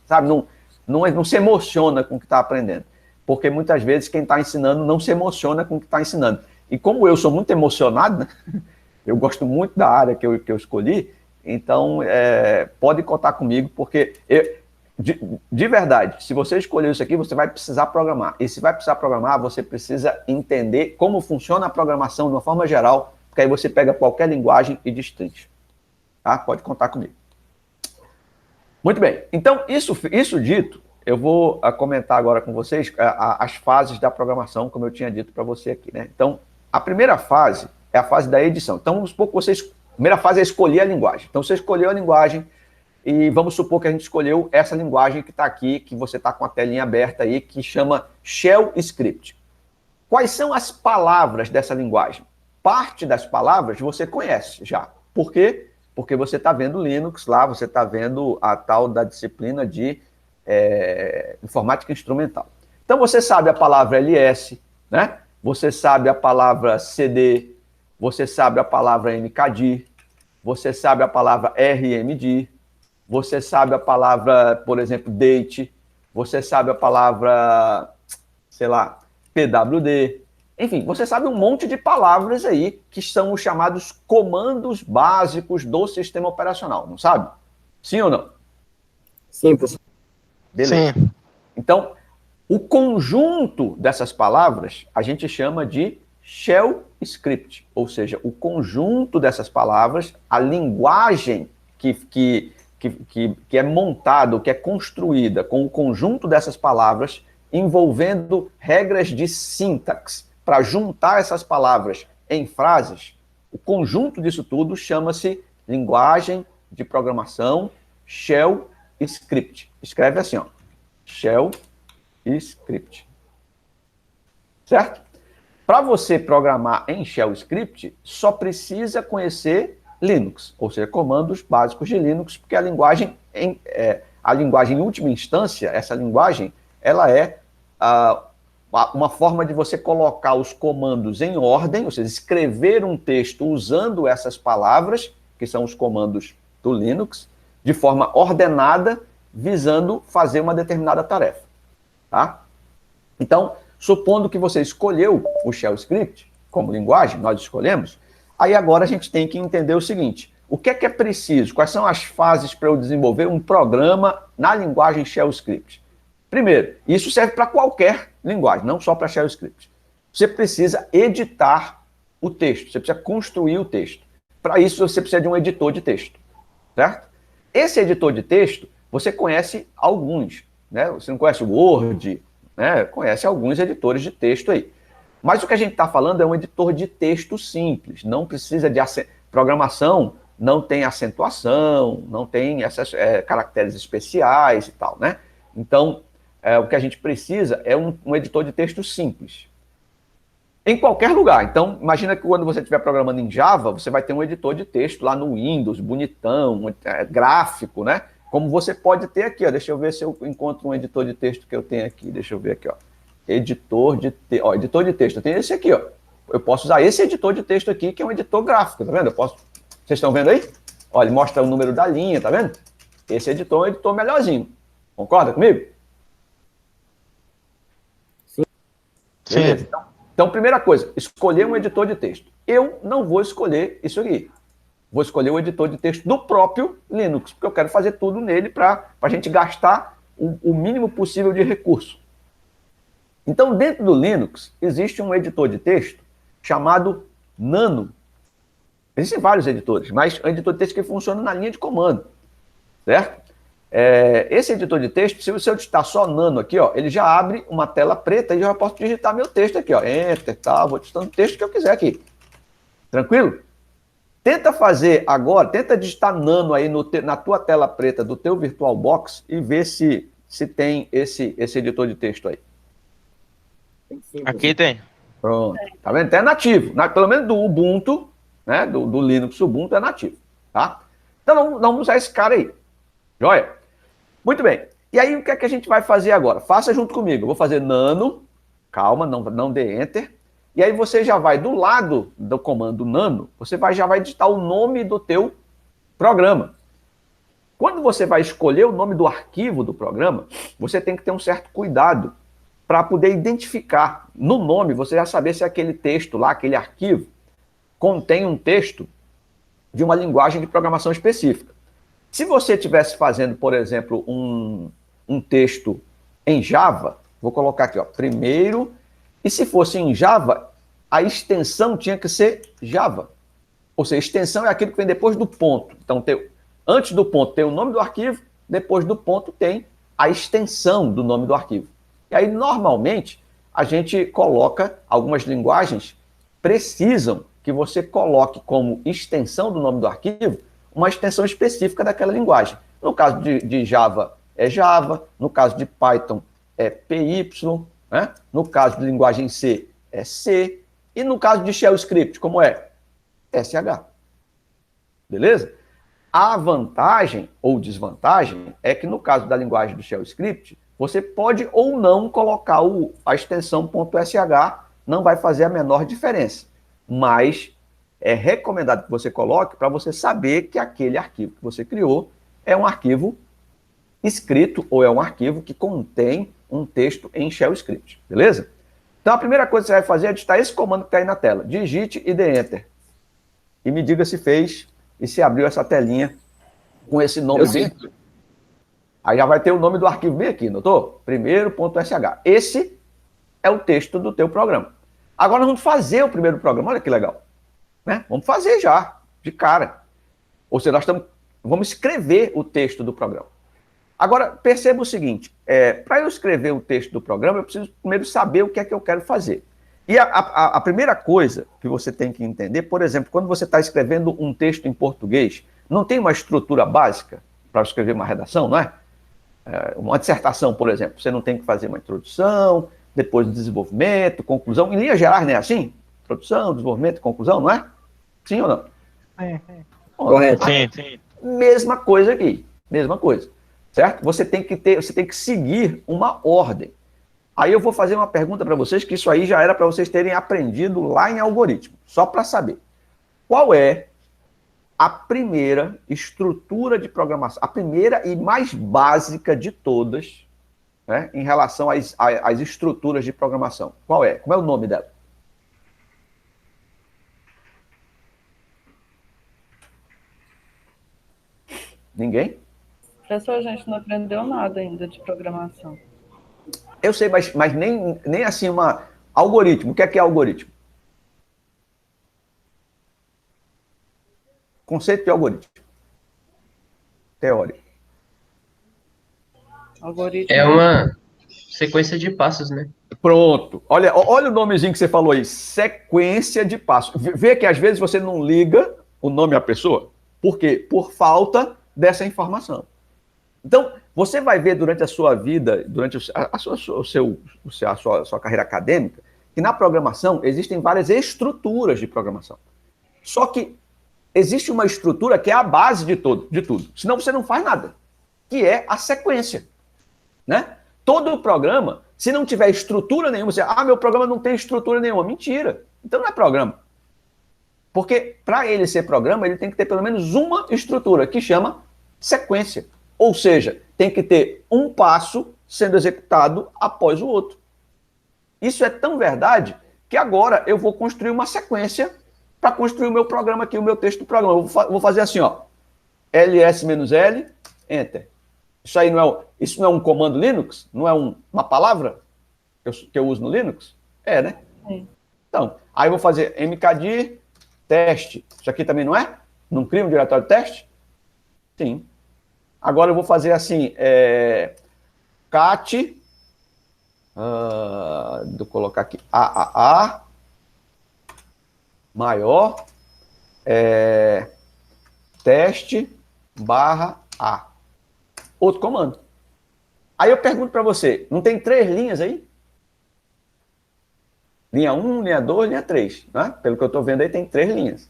sabe, não se emociona com o que está aprendendo. Porque muitas vezes quem está ensinando não se emociona com o que está ensinando. E como eu sou muito emocionado, né? Eu gosto muito da área que eu escolhi, então pode contar comigo, porque de verdade, se você escolher isso aqui, você vai precisar programar. E se vai precisar programar, você precisa entender como funciona a programação de uma forma geral, porque aí você pega qualquer linguagem e destrincha. Tá? Pode contar comigo. Muito bem. Então, isso dito, eu vou comentar agora com vocês as fases da programação, como eu tinha dito para você aqui, né? Então, a primeira fase é a fase da edição. Então, vamos supor que a primeira fase é escolher a linguagem. Então, você escolheu a linguagem e vamos supor que a gente escolheu essa linguagem que está aqui, que você está com a telinha aberta aí, que chama Shell Script. Quais são as palavras dessa linguagem? Parte das palavras você conhece já. Por quê? Porque você está vendo Linux lá, você está vendo a tal da disciplina de informática instrumental. Então, você sabe a palavra ls, né? Você sabe a palavra cd, você sabe a palavra mkdir, você sabe a palavra rmdir, você sabe a palavra, por exemplo, date, você sabe a palavra, sei lá, pwd. Enfim, você sabe um monte de palavras aí que são os chamados comandos básicos do sistema operacional, não sabe? Sim ou não? Sim, professor. Beleza. Sim. Então, o conjunto dessas palavras a gente chama de shell script, ou seja, o conjunto dessas palavras, a linguagem que é montada, que é construída com o conjunto dessas palavras, envolvendo regras de sintaxe para juntar essas palavras em frases, o conjunto disso tudo chama-se linguagem de programação shell script. Escreve assim, ó, shell script. Certo? Para você programar em shell script, só precisa conhecer Linux, ou seja, comandos básicos de Linux, porque a linguagem em última instância, essa linguagem, ela é uma forma de você colocar os comandos em ordem, ou seja, escrever um texto usando essas palavras, que são os comandos do Linux, de forma ordenada, visando fazer uma determinada tarefa. Tá? Então, supondo que você escolheu o shell script como linguagem, nós escolhemos, aí agora a gente tem que entender o seguinte: o que é preciso? Quais são as fases para eu desenvolver um programa na linguagem shell script? Primeiro, isso serve para qualquer linguagem, não só para shell script. Você precisa editar o texto, você precisa construir o texto. Para isso, você precisa de um editor de texto, certo? Esse editor de texto, você conhece alguns, né? Você não conhece o Word, né? Conhece alguns editores de texto aí. Mas o que a gente está falando é um editor de texto simples, não precisa de programação, não tem acentuação, não tem esses caracteres especiais e tal, né? Então, o que a gente precisa é um editor de texto simples. Em qualquer lugar. Então, imagina que quando você estiver programando em Java, você vai ter um editor de texto lá no Windows, bonitão, gráfico, né? Como você pode ter aqui, ó. Deixa eu ver se eu encontro um editor de texto que eu tenho aqui. Deixa eu ver aqui, ó. Editor de texto. Eu tenho esse aqui, ó. Eu posso usar esse editor de texto aqui, que é um editor gráfico, tá vendo? Vocês estão vendo aí? Olha, ele mostra o número da linha, tá vendo? Esse editor é um editor melhorzinho. Concorda comigo? Sim. Beleza? Então, primeira coisa, escolher um editor de texto. Eu não vou escolher isso aqui. Vou escolher o editor de texto do próprio Linux, porque eu quero fazer tudo nele para a gente gastar o mínimo possível de recurso. Então, dentro do Linux, existe um editor de texto chamado Nano. Existem vários editores, mas é um editor de texto que funciona na linha de comando, certo? Esse editor de texto, se eu digitar só Nano aqui, ó, ele já abre uma tela preta e eu já posso digitar meu texto aqui, ó, Enter, tal, vou digitando o texto que eu quiser aqui. Tranquilo? Tenta fazer agora, tenta digitar Nano aí na tua tela preta do teu VirtualBox e ver se tem esse editor de texto aí. Aqui tem. Pronto. Tá vendo? Então é nativo. Pelo menos do Ubuntu, né? Do Linux Ubuntu é nativo. Tá? Então vamos usar esse cara aí. Joia? Muito bem. E aí o que é que a gente vai fazer agora? Faça junto comigo. Eu vou fazer Nano. Calma, não dê Enter. E aí você já vai do lado do comando Nano, você já vai digitar o nome do teu programa. Quando você vai escolher o nome do arquivo do programa, você tem que ter um certo cuidado para poder identificar no nome, você já saber se aquele texto lá, aquele arquivo, contém um texto de uma linguagem de programação específica. Se você estivesse fazendo, por exemplo, um texto em Java, vou colocar aqui, ó, primeiro, e se fosse em Java, a extensão tinha que ser Java. Ou seja, extensão é aquilo que vem depois do ponto. Então, antes do ponto tem o nome do arquivo, depois do ponto tem a extensão do nome do arquivo. E aí, normalmente, a gente coloca, algumas linguagens precisam que você coloque como extensão do nome do arquivo uma extensão específica daquela linguagem. No caso de Java, é Java. No caso de Python, é PY. Né? No caso de linguagem C, é C. E no caso de Shell Script, como é? SH. Beleza? A vantagem ou desvantagem é que no caso da linguagem do Shell Script, você pode ou não colocar a extensão .sh, não vai fazer a menor diferença. Mas é recomendado que você coloque para você saber que aquele arquivo que você criou é um arquivo escrito ou é um arquivo que contém um texto em Shell Script. Beleza? Então a primeira coisa que você vai fazer é digitar esse comando que está aí na tela. Digite e dê Enter. E me diga se fez e se abriu essa telinha com esse nome dentro. Aí já vai ter o nome do arquivo bem aqui, notou? Primeiro.sh. Esse é o texto do teu programa. Agora nós vamos fazer o primeiro programa. Olha que legal. Né? Vamos fazer já, de cara. Ou seja, vamos escrever o texto do programa. Agora, perceba o seguinte. Para eu escrever o texto do programa, eu preciso primeiro saber o que é que eu quero fazer. E a primeira coisa que você tem que entender, por exemplo, quando você está escrevendo um texto em português, não tem uma estrutura básica para escrever uma redação, não é? Uma dissertação, por exemplo, você não tem que fazer uma introdução, depois desenvolvimento, conclusão. Em linhas gerais, não é assim? Introdução, desenvolvimento, conclusão, não é? Sim ou não? Correto. Sim. Mesma coisa aqui, mesma coisa, certo? Você tem que seguir uma ordem. Aí eu vou fazer uma pergunta para vocês, que isso aí já era para vocês terem aprendido lá em algoritmo, só para saber. Qual é a primeira estrutura de programação, a primeira e mais básica de todas, né, em relação às estruturas de programação? Qual é? Como é o nome dela? Ninguém? Professor, a gente não aprendeu nada ainda de programação. Eu sei, mas nem assim algoritmo. O que é algoritmo? Conceito de algoritmo. Teórico. Algoritmo. É uma sequência de passos, né? Pronto. Olha o nomezinho que você falou aí. Sequência de passos. Vê que às vezes você não liga o nome à pessoa. Por quê? Por falta dessa informação. Então, você vai ver durante a sua vida, durante a sua carreira acadêmica, que na programação existem várias estruturas de programação. Só que existe uma estrutura que é a base de tudo. Senão você não faz nada, que é a sequência. Né? Todo programa, se não tiver estrutura nenhuma, você, meu programa não tem estrutura nenhuma. Mentira. Então não é programa. Porque para ele ser programa, ele tem que ter pelo menos uma estrutura, que chama sequência. Ou seja, tem que ter um passo sendo executado após o outro. Isso é tão verdade que agora eu vou construir uma sequência para construir o meu programa aqui, o meu texto do programa. Eu vou fazer assim, ó, ls-l, enter. Isso não é um comando Linux? Não é uma palavra que eu uso no Linux? É, né? Sim. Então, aí eu vou fazer mkdir teste. Isso aqui também não é? Não cria um diretório de teste? Sim. Agora eu vou fazer assim, cat, vou colocar aqui, AAA, maior, teste, /A. Outro comando. Aí eu pergunto para você, não tem 3 linhas aí? Linha 1, linha 2, linha 3. Né? Pelo que eu estou vendo aí, tem 3 linhas.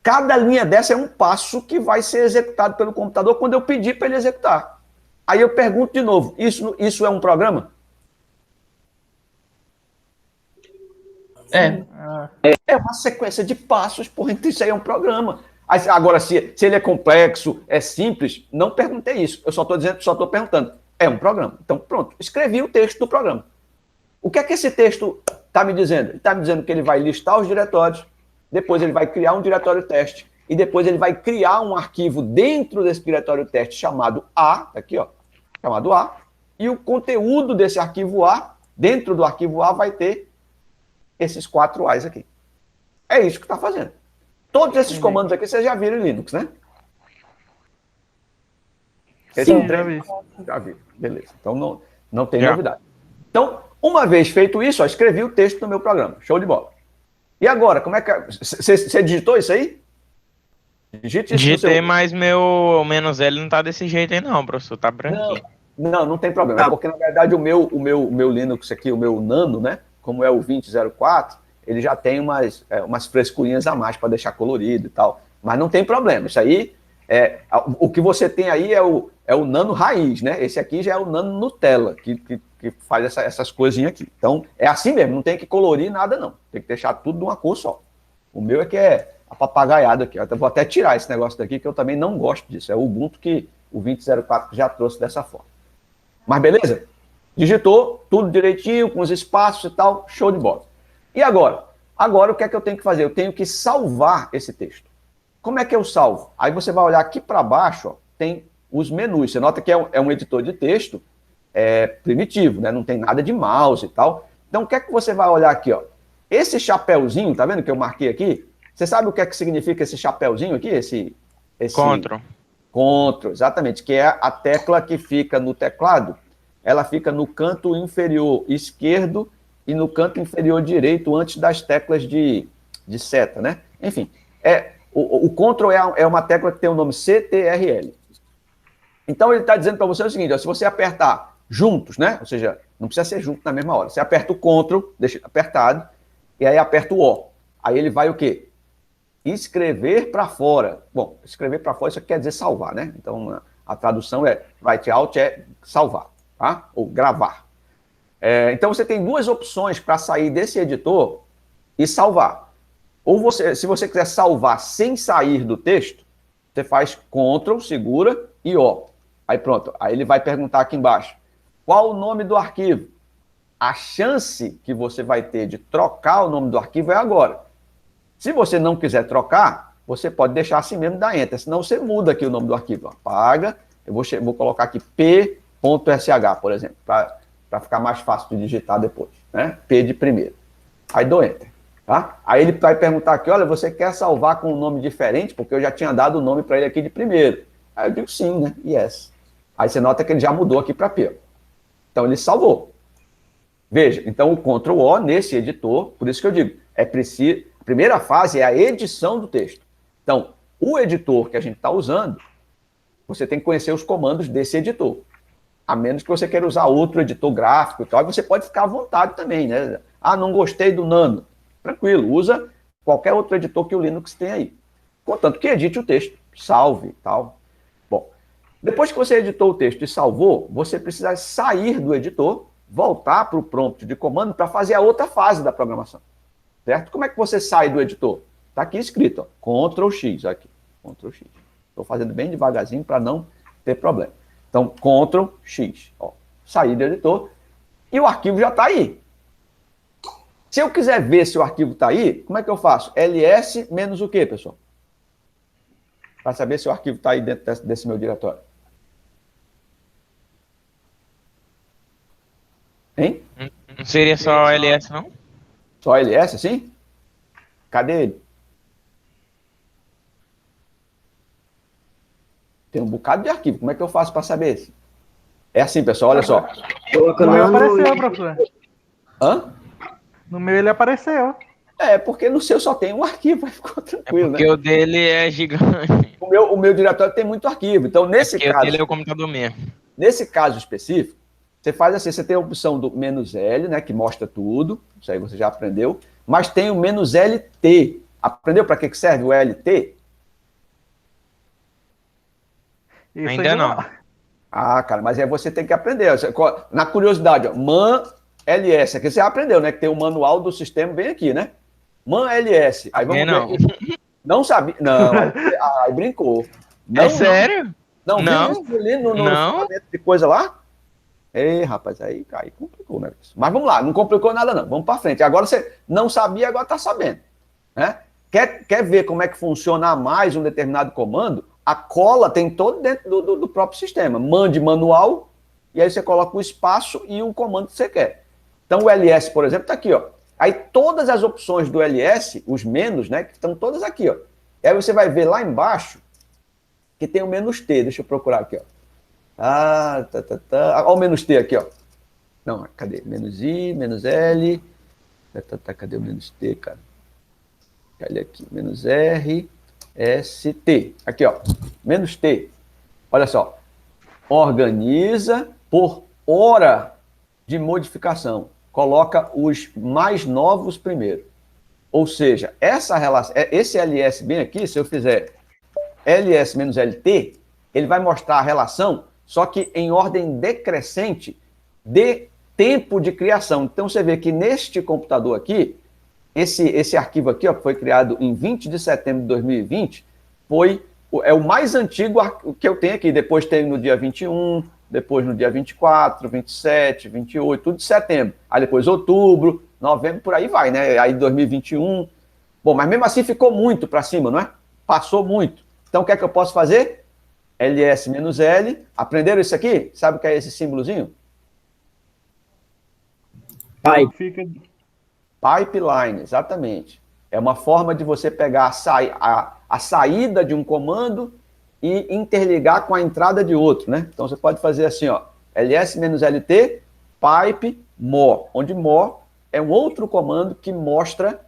Cada linha dessa é um passo que vai ser executado pelo computador quando eu pedir para ele executar. Aí eu pergunto de novo, isso é um programa? É uma sequência de passos, porra, então isso aí é um programa. Agora, se ele é complexo, é simples, não perguntei isso. Eu só estou perguntando. É um programa. Então, pronto, escrevi o texto do programa. O que é que esse texto está me dizendo? Ele está me dizendo que ele vai listar os diretórios, depois ele vai criar um diretório teste, e depois ele vai criar um arquivo dentro desse diretório teste chamado A, aqui, ó, chamado A, e o conteúdo desse arquivo A, dentro do arquivo A, vai ter esses 4 A's aqui. É isso que está fazendo. Todos esses comandos aqui vocês já viram em Linux, né? Sim, já vi. Já vi, beleza. Então não tem novidade. Então, uma vez feito isso, ó, escrevi o texto no meu programa. Show de bola. E agora, como é que... Você digitou isso aí? Digite isso. Digitei, mas meu "-l" não tá desse jeito aí não, professor. Tá branquinho. Não tem problema. É porque, na verdade, o meu Linux aqui, o meu Nano, né? Como é o 2004, ele já tem umas frescurinhas a mais para deixar colorido e tal. Mas não tem problema. Isso aí, o que você tem aí é o Nano raiz, né? Esse aqui já é o Nano Nutella, que faz essas coisinhas aqui. Então, é assim mesmo, não tem que colorir nada, não. Tem que deixar tudo de uma cor só. O meu é que é a papagaiada aqui. Eu vou até tirar esse negócio daqui, que eu também não gosto disso. É o Ubuntu que o 2004 já trouxe dessa forma. Mas beleza? Digitou tudo direitinho, com os espaços e tal, show de bola. E agora? Agora o que é que eu tenho que fazer? Eu tenho que salvar esse texto. Como é que eu salvo? Aí você vai olhar aqui para baixo, ó, tem os menus. Você nota que é um editor de texto primitivo, né? Não tem nada de mouse e tal. Então o que é que você vai olhar aqui, ó? Esse chapéuzinho, tá vendo que eu marquei aqui? Você sabe o que é que significa esse chapéuzinho aqui? Esse Ctrl. Ctrl, exatamente, que é a tecla que fica no teclado, ela fica no canto inferior esquerdo e no canto inferior direito, antes das teclas de seta, né? Enfim, o Ctrl é uma tecla que tem o nome CTRL. Então, ele está dizendo para você o seguinte, ó, se você apertar juntos, né? Ou seja, não precisa ser junto na mesma hora. Você aperta o Ctrl, deixa apertado, e aí aperta o O. Aí ele vai o quê? Escrever para fora. Bom, escrever para fora, isso quer dizer salvar, né? Então, a tradução write out é salvar, tá? Ou gravar. Então, você tem 2 opções para sair desse editor e salvar. Ou se você quiser salvar sem sair do texto, você faz Ctrl, segura e O. Aí pronto. Aí ele vai perguntar aqui embaixo, qual o nome do arquivo? A chance que você vai ter de trocar o nome do arquivo é agora. Se você não quiser trocar, você pode deixar assim mesmo e dar Enter. Senão você muda aqui o nome do arquivo. Apaga. Eu vou colocar aqui p.sh, por exemplo, para ficar mais fácil de digitar depois. Né? P de primeiro. Aí dou Enter. Tá? Aí ele vai perguntar aqui, olha, você quer salvar com um nome diferente? Porque eu já tinha dado o nome para ele aqui de primeiro. Aí eu digo sim, né? Yes. Aí você nota que ele já mudou aqui para P. Então ele salvou. Veja, então o Ctrl O nesse editor, por isso que eu digo, a primeira fase é a edição do texto. Então, o editor que a gente está usando, você tem que conhecer os comandos desse editor. A menos que você queira usar outro editor gráfico e tal, você pode ficar à vontade também, né? Ah, não gostei do Nano. Tranquilo, usa qualquer outro editor que o Linux tem aí. Contanto que edite o texto, salve e tal. Bom, depois que você editou o texto e salvou, você precisa sair do editor, voltar para o prompt de comando para fazer a outra fase da programação. Certo? Como é que você sai do editor? Está aqui escrito, ó, Ctrl X, aqui, Ctrl X. Estou fazendo bem devagarzinho para não ter problema. Então, Ctrl X, ó, sair do editor e o arquivo já está aí. Se eu quiser ver se o arquivo está aí, como é que eu faço? ls menos o quê, pessoal? Para saber se o arquivo está aí dentro desse meu diretório. Hein? Não seria só ls, não? Só ls, assim? Cadê ele? Tem um bocado de arquivo. Como é que eu faço para saber isso? É assim, pessoal, olha só. Coloca No meu no... apareceu, professor. Hã? No meu ele apareceu. Porque no seu só tem um arquivo, aí ficou tranquilo, Porque né? o dele é gigante. O meu diretório tem muito arquivo. Então, nesse Porque o caso, dele é o computador mesmo. nesse caso específico, você faz assim, você tem a opção do "-l", né, que mostra tudo, isso aí você já aprendeu, mas tem o "-lt". Aprendeu para que serve o LT? Isso Ainda não. Ah, cara, mas aí você tem que aprender. Na curiosidade, ó, man ls, aqui você aprendeu, né, que tem o manual do sistema bem aqui, né? Man ls. Aí vamos ver. Não. Não sabia. Não, aí brincou. Não, É sério? Não, Não. viu isso ali no Não. fundamento de coisa lá? Ei, rapaz, aí complicou o negócio. Mas vamos lá, não complicou nada não, vamos para frente. Agora você não sabia, agora está sabendo. Né? Quer ver como é que funciona mais um determinado comando? A cola tem todo dentro do próprio sistema. Man de manual e aí você coloca o espaço e o comando que você quer. Então, o ls, por exemplo, está aqui, ó. Aí todas as opções do ls, os menos, né, que estão todas aqui, ó. E aí você vai ver lá embaixo que tem o menos T. Deixa eu procurar aqui, ó. Olha o menos T aqui, ó. Não, cadê? Menos I, menos L. Cadê o menos T, cara? Olha aqui, menos R, S, T. Aqui, ó. Menos T. Olha só. Organiza por hora de modificação. Coloca os mais novos primeiro. Ou seja, essa relação, esse ls bem aqui, se eu fizer ls menos lt, ele vai mostrar a relação, só que em ordem decrescente de tempo de criação. Então, você vê que neste computador aqui, esse arquivo aqui, ó, que foi criado em 20 de setembro de 2020, é o mais antigo que eu tenho aqui. Depois tem no dia 21, depois no dia 24, 27, 28, tudo de setembro. Aí depois outubro, novembro, por aí vai, né? Aí 2021. Bom, mas mesmo assim ficou muito para cima, não é? Passou muito. Então, o que é que eu posso fazer? ls-l. Aprenderam isso aqui? Sabe o que é esse símbolozinho? Pipe. Pipeline, exatamente. É uma forma de você pegar a saída de um comando e interligar com a entrada de outro, né? Então, você pode fazer assim, ó, ls-lt, pipe, more, onde more é um outro comando que mostra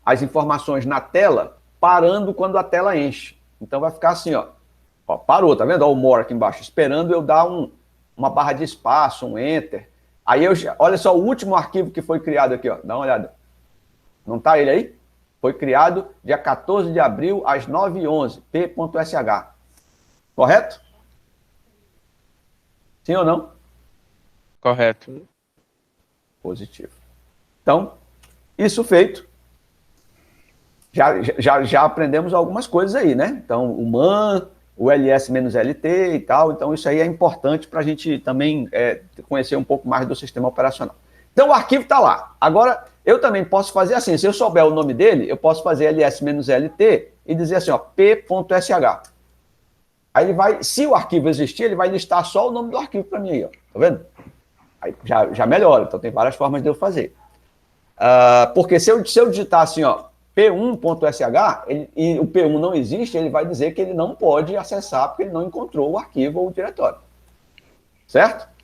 as informações na tela parando quando a tela enche. Então, vai ficar assim, ó, parou, tá vendo? Ó, o more aqui embaixo, esperando eu dar uma barra de espaço, um enter. Aí, olha só o último arquivo que foi criado aqui, ó, dá uma olhada. Não tá ele aí? Foi criado dia 14 de abril, às 9h11, p.sh. Correto? Sim ou não? Correto. Positivo. Então, isso feito, já aprendemos algumas coisas aí, né? Então, o man, o ls-lt e tal. Então, isso aí é importante para a gente também conhecer um pouco mais do sistema operacional. Então, o arquivo está lá. Agora, eu também posso fazer assim, se eu souber o nome dele, eu posso fazer ls-lt e dizer assim, ó, p.sh. Aí ele vai, se o arquivo existir, ele vai listar só o nome do arquivo para mim aí, ó. Tá vendo? Aí já melhora, então tem várias formas de eu fazer. Porque se eu digitar assim, ó, p1.sh, e o p1 não existe, ele vai dizer que ele não pode acessar porque ele não encontrou o arquivo ou o diretório. Certo?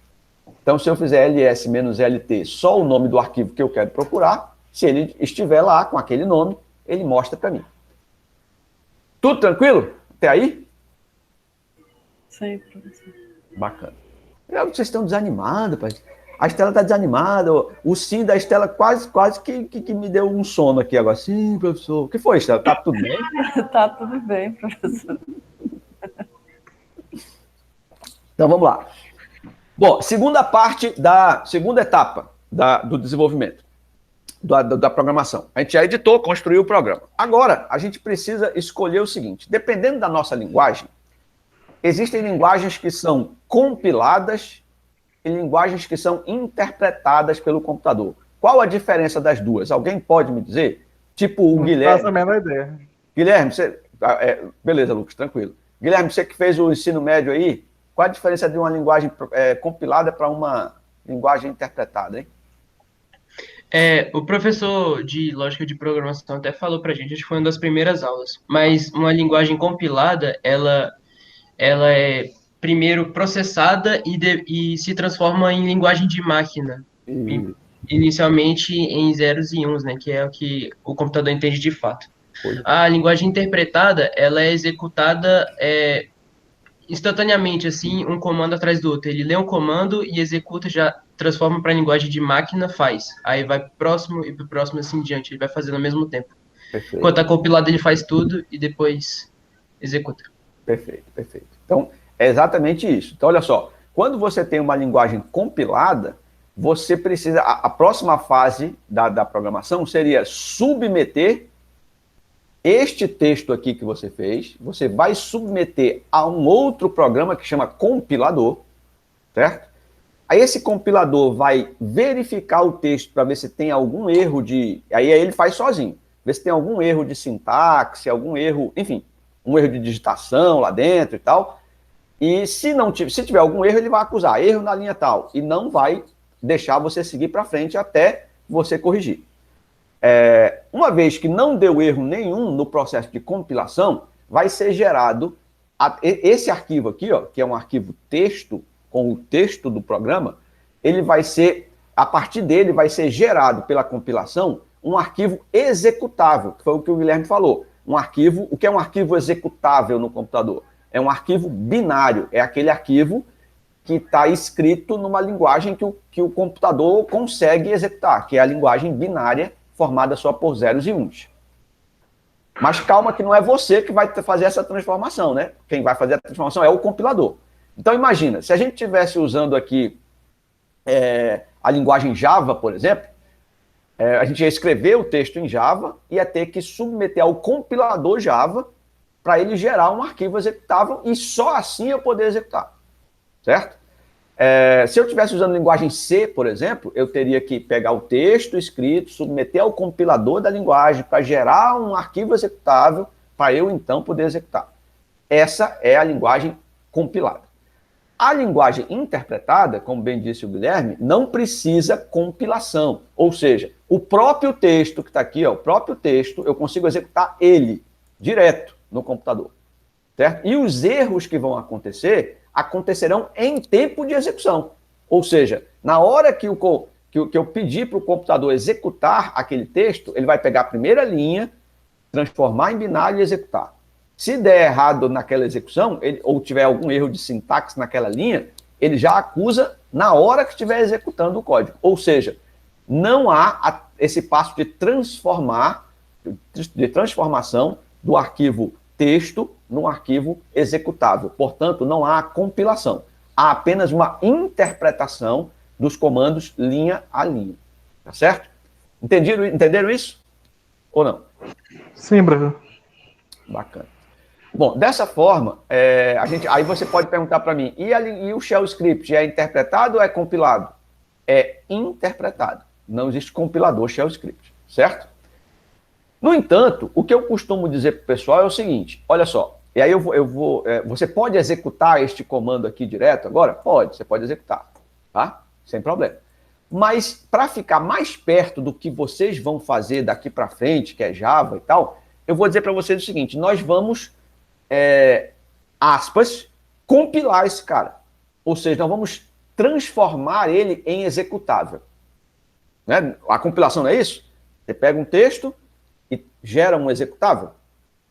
Então, se eu fizer ls-lt, só o nome do arquivo que eu quero procurar, se ele estiver lá com aquele nome, ele mostra para mim. Tudo tranquilo? Até aí? Sim, professor. Bacana. Vocês estão desanimados, pai. A Estela está desanimada. O sim da Estela quase que me deu um sono aqui agora. Sim, professor. O que foi, Estela? Tá tudo bem? Tá tudo bem, professor. Então, vamos lá. Bom, segunda etapa do desenvolvimento, da programação. A gente já editou, construiu o programa. Agora, a gente precisa escolher o seguinte. Dependendo da nossa linguagem, existem linguagens que são compiladas e linguagens que são interpretadas pelo computador. Qual a diferença das duas? Alguém pode me dizer? Tipo o Guilherme. Não faço a menor ideia. Guilherme, você... beleza, Lucas, tranquilo. Guilherme, você que fez o ensino médio aí, qual a diferença de uma linguagem compilada para uma linguagem interpretada, hein? O professor de lógica de programação até falou pra gente, acho que foi uma das primeiras aulas, mas uma linguagem compilada, ela é primeiro processada e se transforma em linguagem de máquina, inicialmente em zeros e uns, né, que é o que o computador entende de fato. A linguagem interpretada, ela é executada instantaneamente, assim, um comando atrás do outro. Ele lê um comando e executa, já transforma para a linguagem de máquina, faz. Aí vai pro próximo e pro próximo assim em diante. Ele vai fazendo ao mesmo tempo. Perfeito. Enquanto a compilada ele faz tudo e depois executa. Perfeito. Então, é exatamente isso. Então, olha só. Quando você tem uma linguagem compilada, você precisa... A próxima fase da programação seria submeter este texto aqui que você fez, você vai submeter a um outro programa que chama compilador, certo? Aí esse compilador vai verificar o texto para ver se tem algum erro de... Aí ele faz sozinho. Ver se tem algum erro de sintaxe, algum erro, enfim, um erro de digitação lá dentro e tal. E se tiver algum erro, ele vai acusar erro na linha tal e não vai deixar você seguir para frente até você corrigir. Uma vez que não deu erro nenhum no processo de compilação, vai ser gerado esse arquivo aqui, ó, que é um arquivo texto, com o texto do programa, ele vai ser, a partir dele, vai ser gerado pela compilação um arquivo executável, que foi o que o Guilherme falou. O que é um arquivo executável no computador? É um arquivo binário, é aquele arquivo que está escrito numa linguagem que o computador consegue executar, que é a linguagem binária, formada só por zeros e uns. Mas calma que não é você que vai fazer essa transformação, né? Quem vai fazer a transformação é o compilador. Então imagina, se a gente estivesse usando aqui a linguagem Java, por exemplo, a gente ia escrever o texto em Java e ia ter que submeter ao compilador Java para ele gerar um arquivo executável e só assim eu poder executar, certo? Se eu estivesse usando linguagem C, por exemplo, eu teria que pegar o texto escrito, submeter ao compilador da linguagem para gerar um arquivo executável para eu, então, poder executar. Essa é a linguagem compilada. A linguagem interpretada, como bem disse o Guilherme, não precisa compilação. Ou seja, o próprio texto que está aqui, ó, o próprio texto, eu consigo executar ele direto no computador, certo? E os erros que vão acontecerão em tempo de execução. Ou seja, na hora que eu pedir para o computador executar aquele texto, ele vai pegar a primeira linha, transformar em binário e executar. Se der errado naquela execução, ou tiver algum erro de sintaxe naquela linha, ele já acusa na hora que estiver executando o código. Ou seja, não há esse passo de transformação do arquivo texto num arquivo executável. Portanto, não há compilação. Há apenas uma interpretação dos comandos linha a linha. Tá certo? Entenderam isso? Ou não? Sim, professor. Bacana. Bom, dessa forma, aí você pode perguntar para mim, e o shell script é interpretado ou é compilado? É interpretado. Não existe compilador shell script, certo? No entanto, o que eu costumo dizer para o pessoal é o seguinte, olha só, e aí você pode executar este comando aqui direto agora? Pode, você pode executar, tá? Sem problema. Mas para ficar mais perto do que vocês vão fazer daqui para frente, que é Java e tal, eu vou dizer para vocês o seguinte, nós vamos, compilar esse cara. Ou seja, nós vamos transformar ele em executável. Né? A compilação não é isso? Você pega um texto e gera um executável.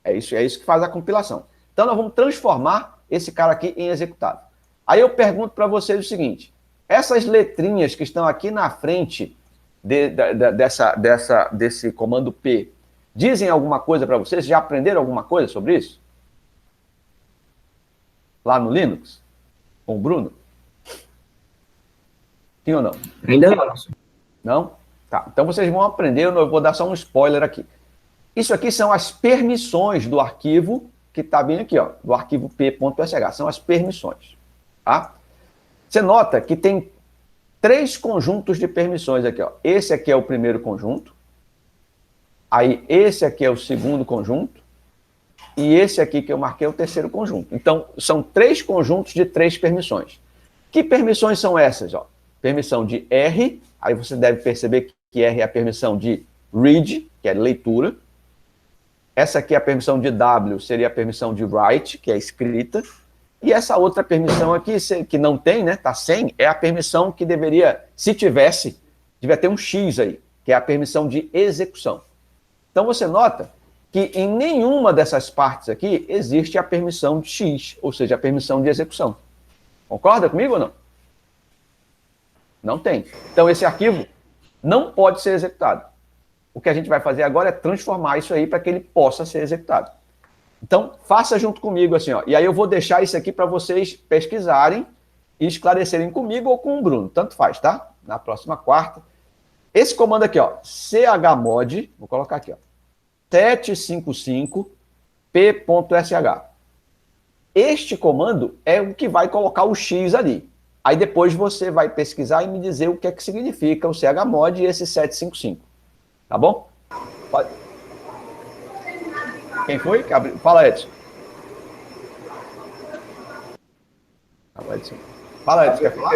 É isso que faz a compilação. Então, nós vamos transformar esse cara aqui em executável. Aí eu pergunto para vocês o seguinte, essas letrinhas que estão aqui na frente desse comando P, dizem alguma coisa para vocês? Já aprenderam alguma coisa sobre isso? Lá no Linux? Com o Bruno? Sim ou não? Ainda não. Não? Tá. Então vocês vão aprender, eu vou dar só um spoiler aqui. Isso aqui são as permissões do arquivo que está bem aqui, ó, do arquivo p.sh. São as permissões. Tá? Você nota que tem 3 conjuntos de permissões aqui, ó. Esse aqui é o primeiro conjunto. Aí esse aqui é o segundo conjunto. E esse aqui que eu marquei é o terceiro conjunto. Então, são 3 conjuntos de 3 permissões. Que permissões são essas? Ó? Permissão de R, aí você deve perceber que R é a permissão de read, que é leitura. Essa aqui é a permissão de W, seria a permissão de write, que é escrita. E essa outra permissão aqui, que não tem, né, tá sem, é a permissão que deveria, se tivesse, devia ter um X aí, que é a permissão de execução. Então você nota que em nenhuma dessas partes aqui existe a permissão de X, ou seja, a permissão de execução. Concorda comigo ou não? Não tem. Então esse arquivo não pode ser executado. O que a gente vai fazer agora é transformar isso aí para que ele possa ser executado. Então, faça junto comigo assim, ó. E aí eu vou deixar isso aqui para vocês pesquisarem e esclarecerem comigo ou com o Bruno. Tanto faz, tá? Na próxima quarta. Esse comando aqui, ó, chmod, vou colocar aqui, ó, 755p.sh. Este comando é o que vai colocar o X ali. Aí depois você vai pesquisar e me dizer o que é que significa o chmod e esse 755. Tá bom? Pode. Quem foi? Fala, Edson. Edson. Fala, Edson, quer falar?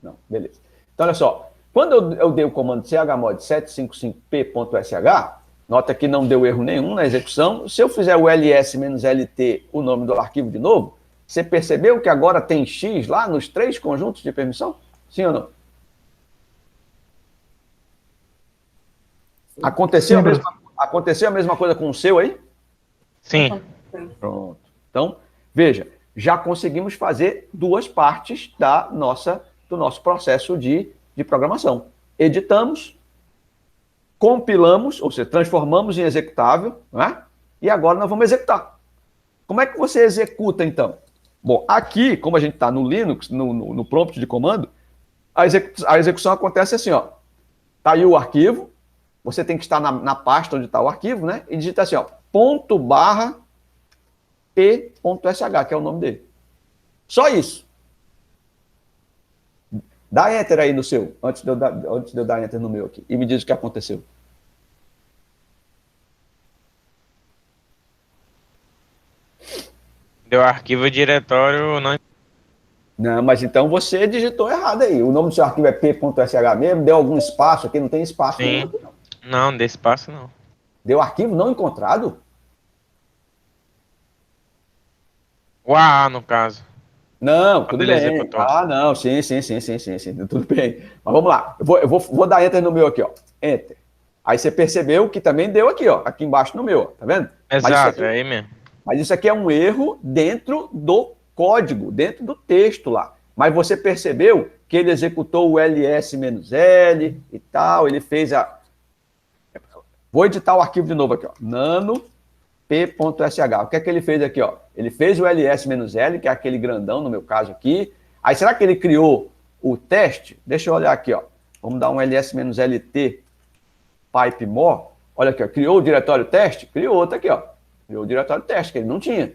Não, beleza. Então, olha só. Quando eu dei o comando chmod 755p.sh, nota que não deu erro nenhum na execução. Se eu fizer o ls-lt, o nome do arquivo de novo, você percebeu que agora tem X lá nos 3 conjuntos de permissão? Sim ou não? Aconteceu a mesma coisa com o seu aí? Sim. Pronto. Então, veja, já conseguimos fazer 2 partes do nosso processo de programação. Editamos, compilamos, ou seja, transformamos em executável, né? E agora nós vamos executar. Como é que você executa, então? Bom, aqui, como a gente está no Linux, no prompt de comando, a execução acontece assim, ó. Tá aí o arquivo, você tem que estar na pasta onde está o arquivo, né? E digita assim, ó, .p.sh, que é o nome dele. Só isso. Dá Enter aí no seu, antes de eu dar Enter no meu aqui, e me diz o que aconteceu. Deu arquivo diretório, não. Não, mas então você digitou errado aí. O nome do seu arquivo é p.sh mesmo, deu algum espaço aqui, não tem espaço Sim. nenhum. Não, desse espaço não. Deu arquivo não encontrado? O AA, no caso. Não, Quando tudo ele bem. executou. Ah, não, sim, tudo bem. Mas vamos lá, eu vou dar Enter no meu aqui, ó. Enter. Aí você percebeu que também deu aqui, ó, aqui embaixo no meu, ó, tá vendo? Exato, é aí mesmo. Mas isso aqui é um erro dentro do código, dentro do texto lá. Mas você percebeu que ele executou o ls-l e tal, ele fez a... Vou editar o arquivo de novo aqui, ó. Nano p.sh. O que é que ele fez aqui, ó? Ele fez o ls-l, que é aquele grandão, no meu caso aqui. Aí, será que ele criou o teste? Deixa eu olhar aqui, ó. Vamos dar um ls-lt pipe more. Olha aqui, ó. Criou o diretório teste? Criou outro aqui, ó. Criou o diretório teste, que ele não tinha.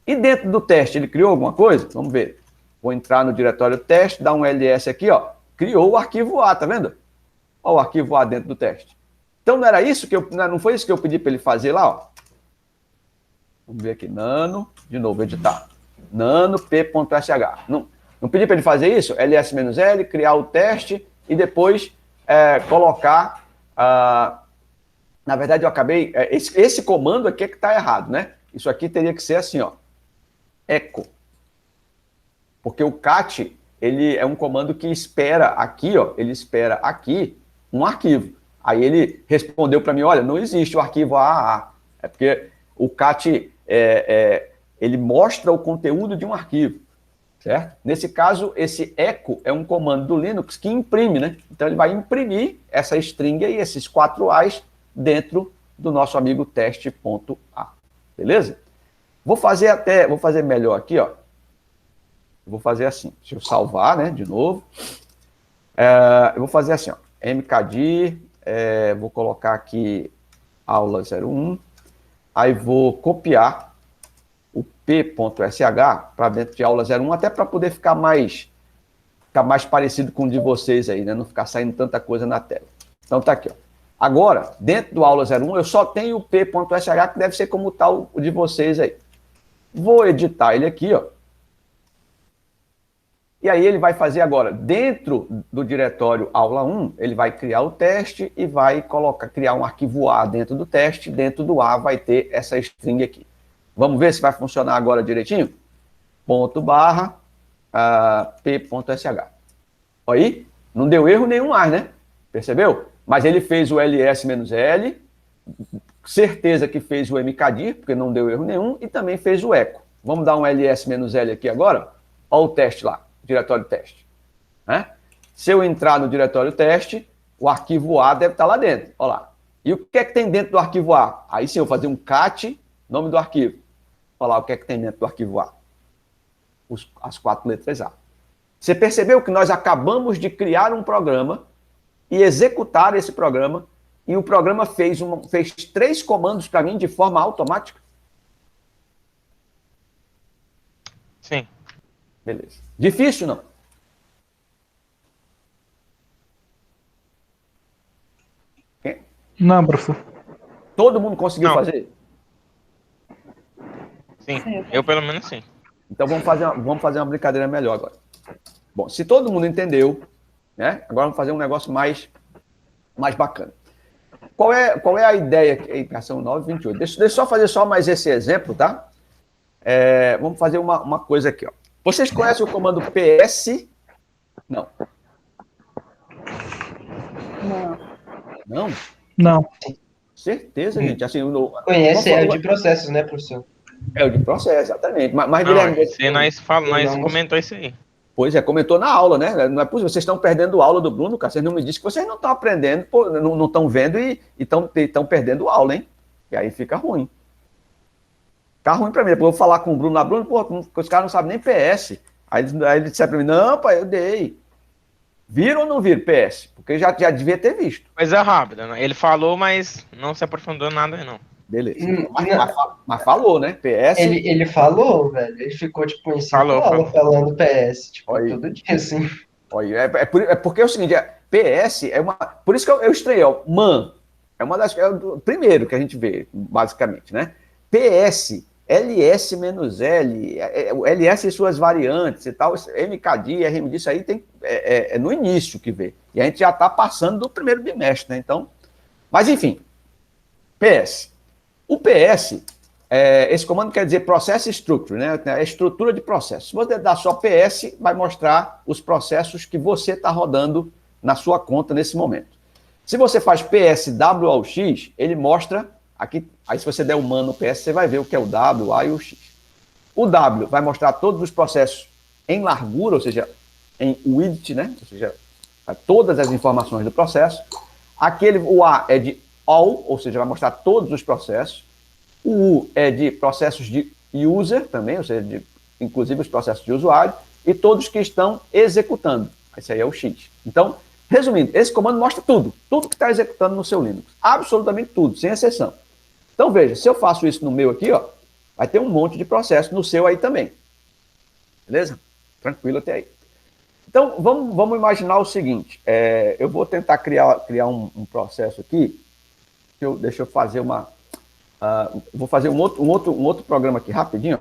E dentro do teste, ele criou alguma coisa? Vamos ver. Vou entrar no diretório teste, dar um ls aqui, ó. Criou o arquivo A, tá vendo? Olha o arquivo A dentro do teste. Então, não era isso que não foi isso que eu pedi para ele fazer lá, ó. Vamos ver aqui, nano, de novo, editar. Nano p.sh. Não pedi para ele fazer isso? ls-l, criar o teste e depois colocar... na verdade, eu acabei... esse comando aqui é que está errado, né? Isso aqui teria que ser assim, ó. Echo. Porque o cat, ele é um comando que espera aqui, ó. Ele espera aqui um arquivo. Aí ele respondeu para mim, olha, não existe o arquivo AAA. É porque o cat... ele mostra o conteúdo de um arquivo, certo? Nesse caso, esse echo é um comando do Linux que imprime, né? Então, ele vai imprimir essa string aí, esses 4 A's, dentro do nosso amigo teste.a, beleza? Vou fazer melhor aqui, ó. Vou fazer assim, deixa eu salvar, né, de novo. Eu vou fazer assim, ó, mkdir, vou colocar aqui aula 01, aí vou copiar o p.sh para dentro de aula 01, até para poder ficar mais parecido com o de vocês aí, né? Não ficar saindo tanta coisa na tela. Então tá aqui, ó. Agora, dentro do aula 01, eu só tenho o p.sh, que deve ser como tá o de vocês aí. Vou editar ele aqui, ó. E aí ele vai fazer agora, dentro do diretório aula 1, ele vai criar o teste e vai criar um arquivo A dentro do teste, dentro do A vai ter essa string aqui. Vamos ver se vai funcionar agora direitinho? ./p.sh. Aí, não deu erro nenhum mais, né? Percebeu? Mas ele fez o ls-l, certeza que fez o mkdir, porque não deu erro nenhum, e também fez o echo. Vamos dar um ls-l aqui agora? Olha o teste lá, diretório teste. Né? Se eu entrar no diretório teste, o arquivo A deve estar lá dentro. Olha lá. E o que é que tem dentro do arquivo A? Aí sim, eu vou fazer um cat, nome do arquivo. Olha lá o que é que tem dentro do arquivo A. As 4 letras A. Você percebeu que nós acabamos de criar um programa e executar esse programa, e o programa fez 3 comandos para mim de forma automática? Sim. Beleza. Difícil, não? Não, professor. Todo mundo conseguiu Não. fazer? Sim. Eu, pelo menos, sim. Então vamos fazer uma brincadeira melhor agora. Bom, se todo mundo entendeu, né? Agora vamos fazer um negócio mais bacana. Qual é a ideia? Equação 928. Deixa eu só fazer mais esse exemplo, tá? Vamos fazer uma coisa aqui, ó. Vocês conhecem o comando PS? Não. Não? Não. Certeza, gente. Assim, Conhece, é o de processos, né, professor? É o de processo, exatamente. Mas Não, Guilherme, nós comentou isso aí. pois é, comentou na aula, né? Não é possível, vocês estão perdendo a aula do Bruno, cara. Vocês não me dizem que vocês não estão aprendendo, pô, não estão vendo e estão perdendo aula, hein? E aí fica ruim. Fica ruim pra mim. Depois eu vou falar com o Bruno lá, Bruno, pô, os caras não sabem nem PS. Aí ele disse pra mim, não, pai, eu dei. Viram ou não viram PS? Porque já devia ter visto. Coisa rápida, né? Ele falou, mas não se aprofundou nada, não. Beleza. Mas falou, né? PS. Ele falou, velho. Ele ficou, tipo, em 5 aulas falando PS. Tipo, olha, todo dia, assim. Olha, porque é o seguinte, PS é uma... Por isso que eu estranhei, ó, MAN. É uma das... É o primeiro que a gente vê, basicamente, né? PS, LS-L, LS e suas variantes e tal, MKD, RMD, isso aí é no início que vê. E a gente já está passando do primeiro bimestre, né? Então, mas enfim, PS. O PS, esse comando quer dizer Process Structure, né? É a estrutura de processo. Se você dar só PS, vai mostrar os processos que você está rodando na sua conta nesse momento. Se você faz PSWAUX, ele mostra aqui. Aí se você der o MAN no PS, você vai ver o que é o W, o A e o X. O W vai mostrar todos os processos em largura, ou seja, em width, né? Ou seja, todas as informações do processo. O A é de all, ou seja, vai mostrar todos os processos. O U é de processos de user também, ou seja, inclusive os processos de usuário, e todos que estão executando. Esse aí é o X. Então, resumindo, esse comando mostra tudo que está executando no seu Linux. Absolutamente tudo, sem exceção. Então, veja, se eu faço isso no meu aqui, ó, vai ter um monte de processo no seu aí também. Beleza? Tranquilo até aí. Então, vamos imaginar o seguinte. Eu vou tentar criar um processo aqui. Deixa eu fazer vou fazer um outro programa aqui rapidinho.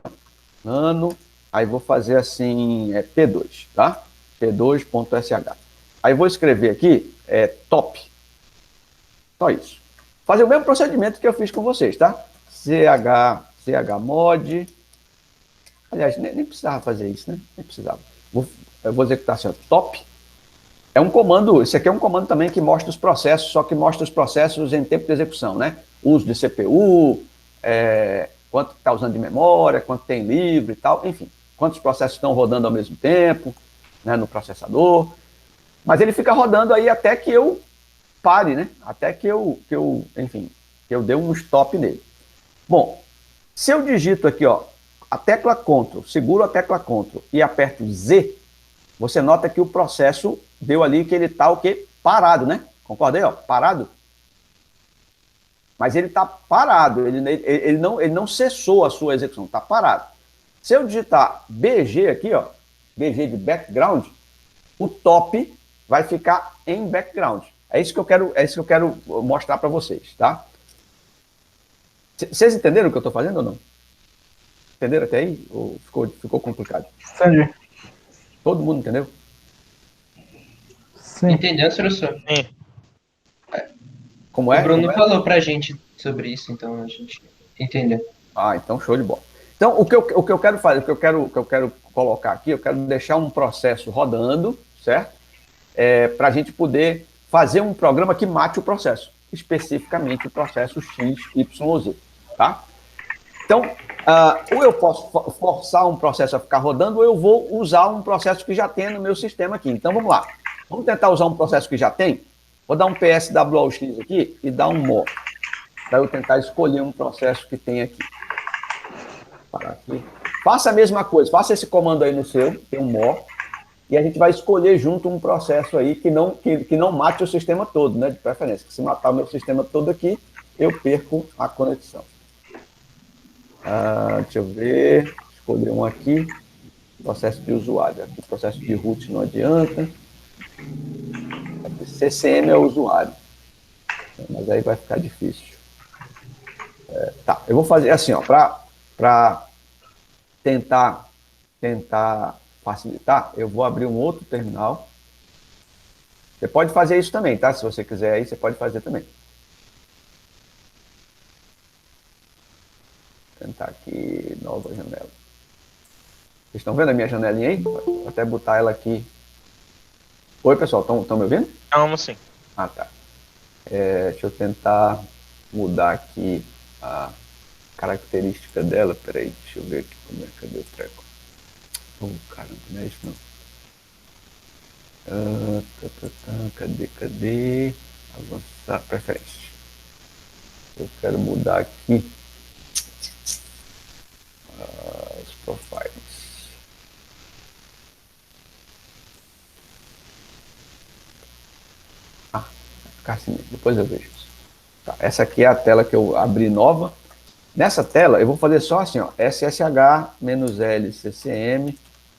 Ó. Aí vou fazer assim, P2, tá? P2.sh. Aí vou escrever aqui, top. Só isso. Fazer o mesmo procedimento que eu fiz com vocês, tá? chmod. Aliás, nem precisava fazer isso, né? Nem precisava. Eu vou executar assim, ó, top. É um comando, esse aqui é um comando também que mostra os processos, só que mostra os processos em tempo de execução, né? Uso de CPU, quanto está usando de memória, quanto tem livre e tal, enfim. Quantos processos estão rodando ao mesmo tempo, né, no processador. Mas ele fica rodando aí até que eu pare, né? Até que eu dê um stop nele. Bom, se eu digito aqui, ó, a tecla Ctrl, seguro a tecla Ctrl e aperto Z, você nota que o processo deu ali que ele está o quê? Parado, né? Concorda aí, ó? Parado. Mas ele está parado, ele não cessou a sua execução, está parado. Se eu digitar BG aqui, ó, BG de background, o top vai ficar em background. É isso que eu quero mostrar para vocês, tá? Vocês entenderam o que eu estou fazendo ou não? Entenderam até aí? Ou ficou complicado? Entendi. Todo mundo entendeu? Sim. Entendeu, professor? Sim. Como é? O Bruno falou pra gente sobre isso, então a gente entendeu. Ah, então show de bola. Então, o que eu quero fazer, o que eu quero colocar aqui, eu quero deixar um processo rodando, certo? Para a gente poder fazer um programa que mate o processo, especificamente o processo X, Y, Z, tá? Então, ou eu posso forçar um processo a ficar rodando, ou eu vou usar um processo que já tem no meu sistema aqui. Então, vamos lá. Vamos tentar usar um processo que já tem? Vou dar um PSWAUX aqui e dar um MOR, para eu tentar escolher um processo que tem aqui. Parar aqui. Faça a mesma coisa, faça esse comando aí no seu, tem um MOR, e a gente vai escolher junto um processo aí que não mate o sistema todo, né, de preferência. Se matar o meu sistema todo aqui, eu perco a conexão. Deixa eu ver, escolher um aqui, processo de usuário. Aqui, processo de root não adianta. CCM é o usuário, mas aí vai ficar difícil. Tá, eu vou fazer assim, ó, para tentar tentar facilitar, eu vou abrir um outro terminal. Você pode fazer isso também, tá? Se você quiser aí, você pode fazer também. Vou tentar aqui, nova janela. Vocês estão vendo a minha janelinha aí? Vou até botar ela aqui. Oi, pessoal, estão me ouvindo? Calma, sim. Ah, tá. Deixa eu tentar mudar aqui a característica dela. Peraí, deixa eu ver aqui como é. Cadê o treco? Caramba, não é isso não. Cadê? Avançar preferência. Eu quero mudar aqui os profiles. Vai ficar assim, depois eu vejo isso. Tá, essa aqui é a tela que eu abri nova. Nessa tela eu vou fazer só assim, ó, SSH-L-CCM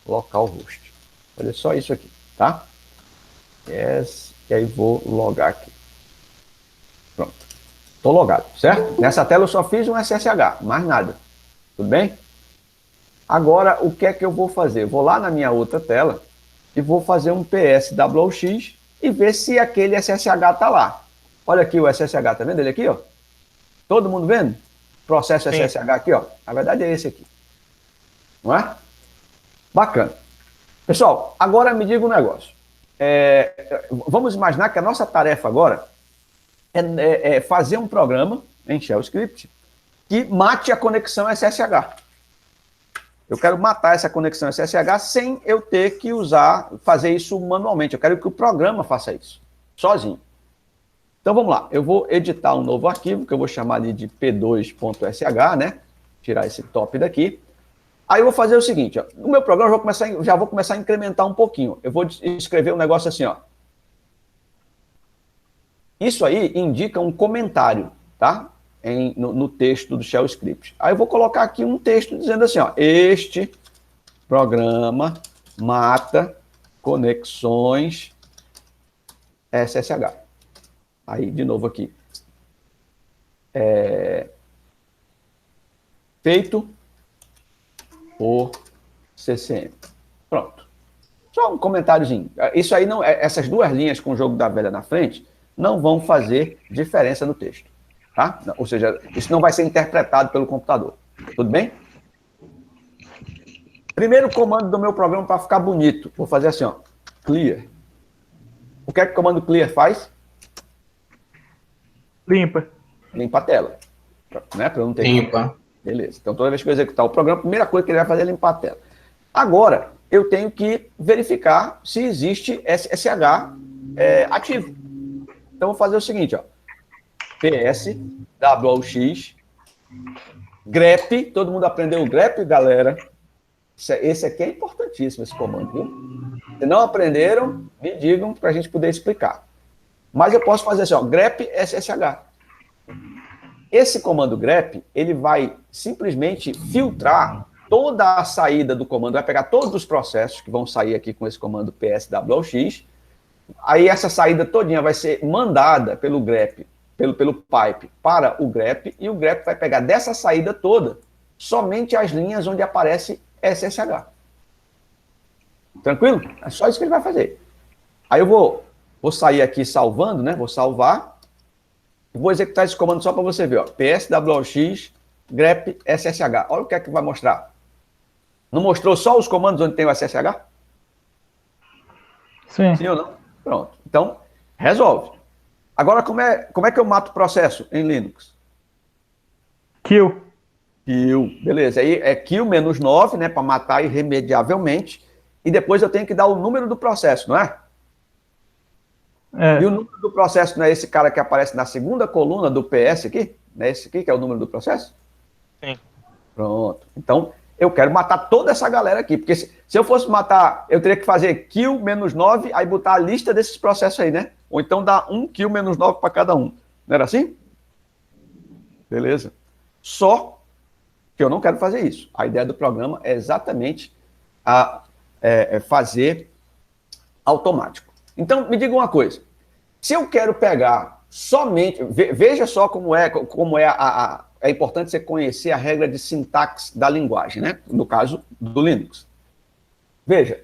localhost. Vou fazer só isso aqui, tá? Yes, e aí vou logar aqui. Pronto. Estou logado, certo? Nessa tela eu só fiz um SSH, mais nada. Tudo bem? Agora, o que é que eu vou fazer? Eu vou lá na minha outra tela e vou fazer um PSWX e ver se aquele SSH está lá. Olha aqui o SSH, tá vendo ele aqui, ó? Todo mundo vendo? Processo Sim. SSH aqui, ó. Na verdade é esse aqui. Não é? Bacana. Pessoal, agora me diga um negócio. Vamos imaginar que a nossa tarefa agora é fazer um programa em Shell Script que mate a conexão SSH. Eu quero matar essa conexão SSH sem eu ter que fazer isso manualmente. Eu quero que o programa faça isso, sozinho. Então vamos lá, eu vou editar um novo arquivo, que eu vou chamar ali de p2.sh, né? Tirar esse top daqui. Aí eu vou fazer o seguinte, ó, no meu programa eu já vou começar a incrementar um pouquinho. Eu vou escrever um negócio assim, ó. Isso aí indica um comentário, tá? No texto do Shell Script. Aí eu vou colocar aqui um texto dizendo assim, ó, este programa mata conexões SSH. Aí, de novo aqui. Feito por CCM. Pronto. Só um comentáriozinho. Isso aí não, essas duas linhas com o jogo da velha na frente não vão fazer diferença no texto. Tá? Ou seja, isso não vai ser interpretado pelo computador. Tudo bem? Primeiro comando do meu programa para ficar bonito. Vou fazer assim, ó. Clear. O que é que o comando clear faz? Limpa. Limpa a tela. Né? Para eu não ter Limpa. Beleza. Então, toda vez que eu executar o programa, a primeira coisa que ele vai fazer é limpar a tela. Agora, eu tenho que verificar se existe SSH ativo. Então, vou fazer o seguinte, ó. PSWX grep. Todo mundo aprendeu o grep, galera? Esse aqui é importantíssimo, esse comando, viu? Se não aprenderam, me digam para a gente poder explicar. Mas eu posso fazer assim, ó, grep SSH. Esse comando grep, ele vai simplesmente filtrar toda a saída do comando, vai pegar todos os processos que vão sair aqui com esse comando PSWX, aí essa saída todinha vai ser mandada pelo grep, pelo pipe para o grep, e o grep vai pegar dessa saída toda somente as linhas onde aparece SSH. Tranquilo? É só isso que ele vai fazer. Aí eu vou sair aqui salvando, né? Vou salvar. Vou executar esse comando só para você ver, ó. PSWX grep SSH. Olha o que é que vai mostrar. Não mostrou só os comandos onde tem o SSH? Sim. Sim ou não? Pronto. Então, resolve. Agora, como é que eu mato o processo em Linux? Kill. Kill. Beleza. Aí é kill -9, né? Para matar irremediavelmente. E depois eu tenho que dar o número do processo, não é? E o número do processo não é esse cara que aparece na segunda coluna do PS aqui? Não é esse aqui que é o número do processo? Sim. Pronto. Então, eu quero matar toda essa galera aqui. Porque se eu fosse matar, eu teria que fazer kill -9, aí botar a lista desses processos aí, né? Ou então dar um kill -9 para cada um. Não era assim? Beleza. Só que eu não quero fazer isso. A ideia do programa é exatamente fazer automático. Então, me diga uma coisa. Se eu quero pegar somente... Veja só como é importante você conhecer a regra de sintaxe da linguagem, né? No caso do Linux. Veja,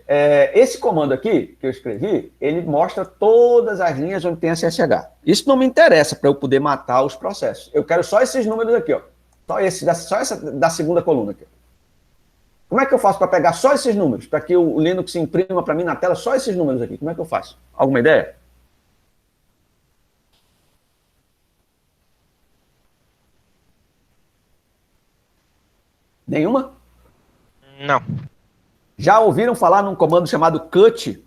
esse comando aqui que eu escrevi, ele mostra todas as linhas onde tem SSH. Isso não me interessa para eu poder matar os processos. Eu quero só esses números aqui, ó. Só essa da segunda coluna aqui. Como é que eu faço para pegar só esses números? Para que o Linux imprima para mim na tela só esses números aqui. Como é que eu faço? Alguma ideia? Nenhuma? Não. Já ouviram falar num comando chamado cut?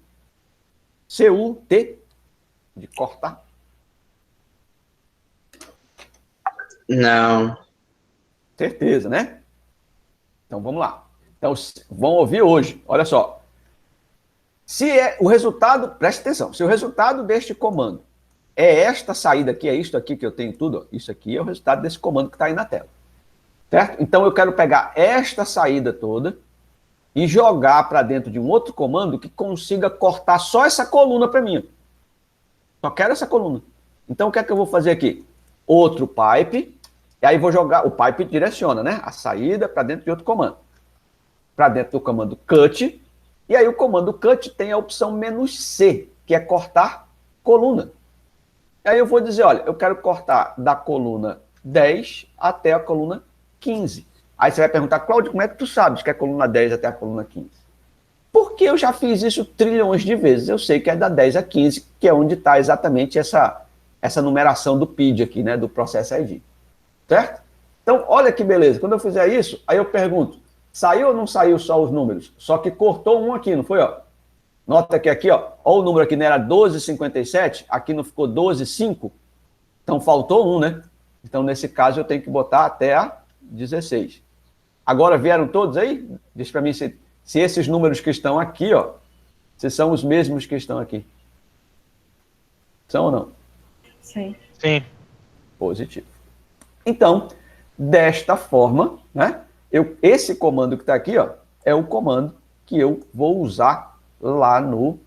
C-U-T, de cortar? Não. Certeza, né? Então vamos lá. Então vão ouvir hoje. Olha só. Se é o resultado, preste atenção, se o resultado deste comando é esta saída aqui, é isso aqui que eu tenho tudo, ó, isso aqui é o resultado desse comando que está aí na tela. Certo? Então eu quero pegar esta saída toda e jogar para dentro de um outro comando que consiga cortar só essa coluna para mim. Só quero essa coluna. Então o que é que eu vou fazer aqui? Outro pipe, e aí vou jogar, o pipe direciona, né? A saída para dentro de outro comando. Para dentro do comando cut, e aí o comando cut tem a opção "-c", que é cortar coluna. E aí eu vou dizer, olha, eu quero cortar da coluna 10 até a coluna 15. Aí você vai perguntar, Cláudio, como é que tu sabes que é a coluna 10 até a coluna 15? Porque eu já fiz isso trilhões de vezes. Eu sei que é da 10 a 15, que é onde está exatamente essa numeração do PID aqui, né, do Process ID. Certo? Então, olha que beleza. Quando eu fizer isso, aí eu pergunto, saiu ou não saiu só os números? Só que cortou um aqui, não foi? Ó? Nota que aqui, ó o número aqui não era 12,57, aqui não ficou 12,5, então faltou um, né? Então, nesse caso, eu tenho que botar até a 16. Agora, vieram todos aí? Diz para mim se esses números que estão aqui, ó, se são os mesmos que estão aqui. São ou não? Sim. Sim. Positivo. Então, desta forma, né, esse comando que está aqui, ó, é o comando que eu vou usar lá no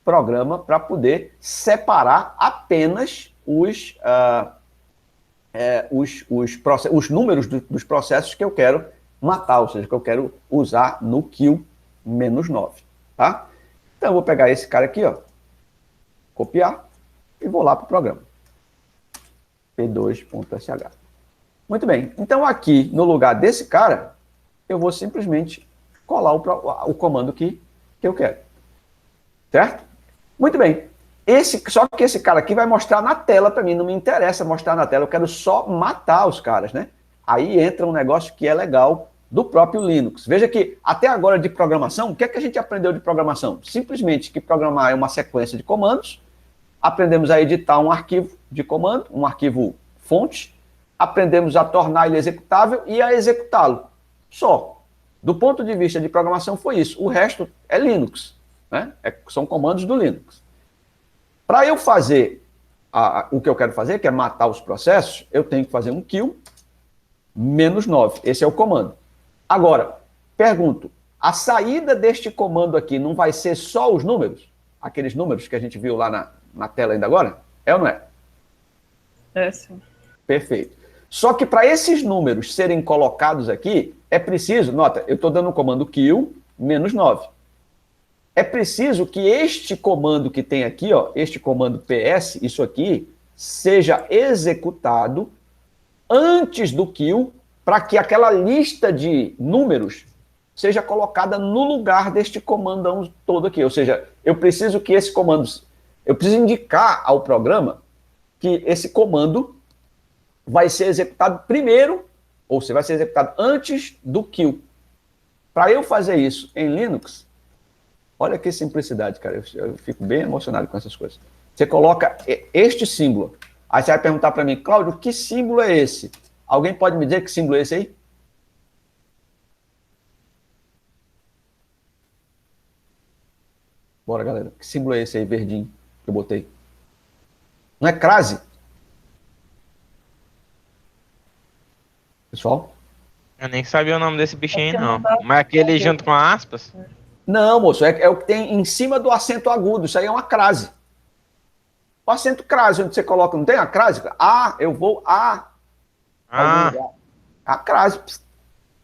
programa para poder separar apenas os números dos processos que eu quero matar, ou seja, que eu quero usar no kill -9, tá? Então, eu vou pegar esse cara aqui, ó, copiar e vou lá para o programa. p2.sh. Muito bem. Então, aqui, no lugar desse cara, eu vou simplesmente colar o comando que eu quero. Certo? Muito bem. Só que esse cara aqui vai mostrar na tela para mim, não me interessa mostrar na tela, eu quero só matar os caras, né? Aí entra um negócio que é legal do próprio Linux. Veja que até agora de programação, o que é que a gente aprendeu de programação? Simplesmente que programar é uma sequência de comandos, aprendemos a editar um arquivo de comando, um arquivo fonte, aprendemos a tornar ele executável e a executá-lo. Só. Do ponto de vista de programação foi isso. O resto é Linux, né? São comandos do Linux. Para eu fazer o que eu quero fazer, que é matar os processos, eu tenho que fazer um kill -9. Esse é o comando. Agora, pergunto, a saída deste comando aqui não vai ser só os números? Aqueles números que a gente viu lá na tela ainda agora? É ou não é? É, sim. Perfeito. Só que para esses números serem colocados aqui, é preciso, nota, eu estou dando o comando kill -9. É preciso que este comando que tem aqui, ó, este comando PS, isso aqui, seja executado antes do kill, para que aquela lista de números seja colocada no lugar deste comandão todo aqui. Ou seja, eu preciso que esse comando, eu preciso indicar ao programa que esse comando vai ser executado primeiro, ou se vai ser executado antes do kill. Para eu fazer isso em Linux, olha que simplicidade, cara, eu fico bem emocionado com essas coisas. Você coloca este símbolo, aí você vai perguntar para mim, Cláudio, que símbolo é esse? Alguém pode me dizer que símbolo é esse aí? Bora, galera, que símbolo é esse aí, verdinho, que eu botei? Não é crase? Pessoal? Eu nem sabia o nome desse bichinho, É que não. não dá- Mas aquele junto com aspas? Não, moço, é o que tem em cima do acento agudo, isso aí é uma crase. O acento crase, onde você coloca, não tem a crase? Eu vou a... Ah, a crase,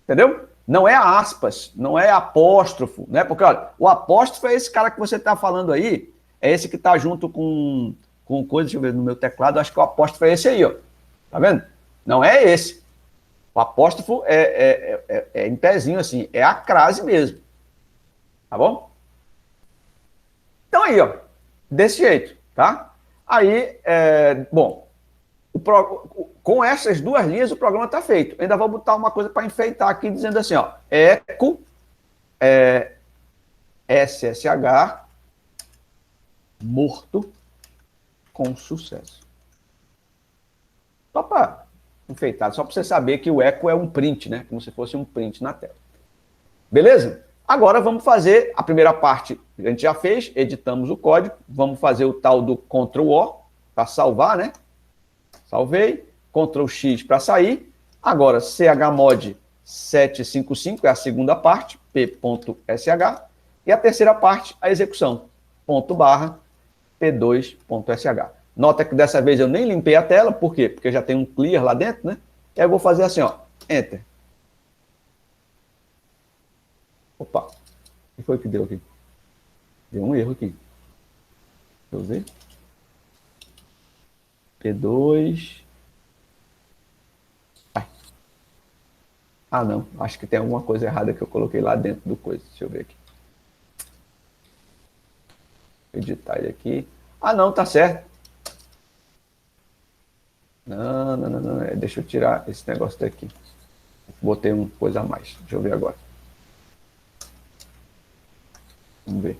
entendeu? Não é aspas, não é apóstrofo, né? Porque, olha, o apóstrofo é esse cara que você está falando aí, é esse que está junto com coisa, deixa eu ver no meu teclado, acho que o apóstrofo é esse aí, ó. Tá vendo? Não é esse. O apóstrofo é em pezinho, assim, é a crase mesmo. Tá bom? Então aí, ó, desse jeito, tá? Aí, bom, com essas duas linhas o programa está feito. Ainda vou botar uma coisa para enfeitar aqui, dizendo assim, ó, eco, SSH, morto, com sucesso. Só para enfeitar, só para você saber que o eco é um print, né? Como se fosse um print na tela. Beleza? Agora vamos fazer a primeira parte, a gente já fez, editamos o código, vamos fazer o tal do Ctrl+O, para salvar, né? Salvei, Ctrl+X para sair. Agora, chmod 755 é a segunda parte, p.sh, e a terceira parte, a execução, p2.sh. Nota que dessa vez eu nem limpei a tela, por quê? Porque já tem um clear lá dentro, né? E aí eu vou fazer assim, ó, Enter. Opa, o que foi que deu aqui? Deu um erro aqui. Deixa eu ver. P2. Ah, não. Acho que tem alguma coisa errada que eu coloquei lá dentro do coisa. Deixa eu ver aqui. Editar ele aqui. Ah, não, tá certo. Não. Deixa eu tirar esse negócio daqui. Botei uma coisa a mais. Deixa eu ver agora. Vamos ver.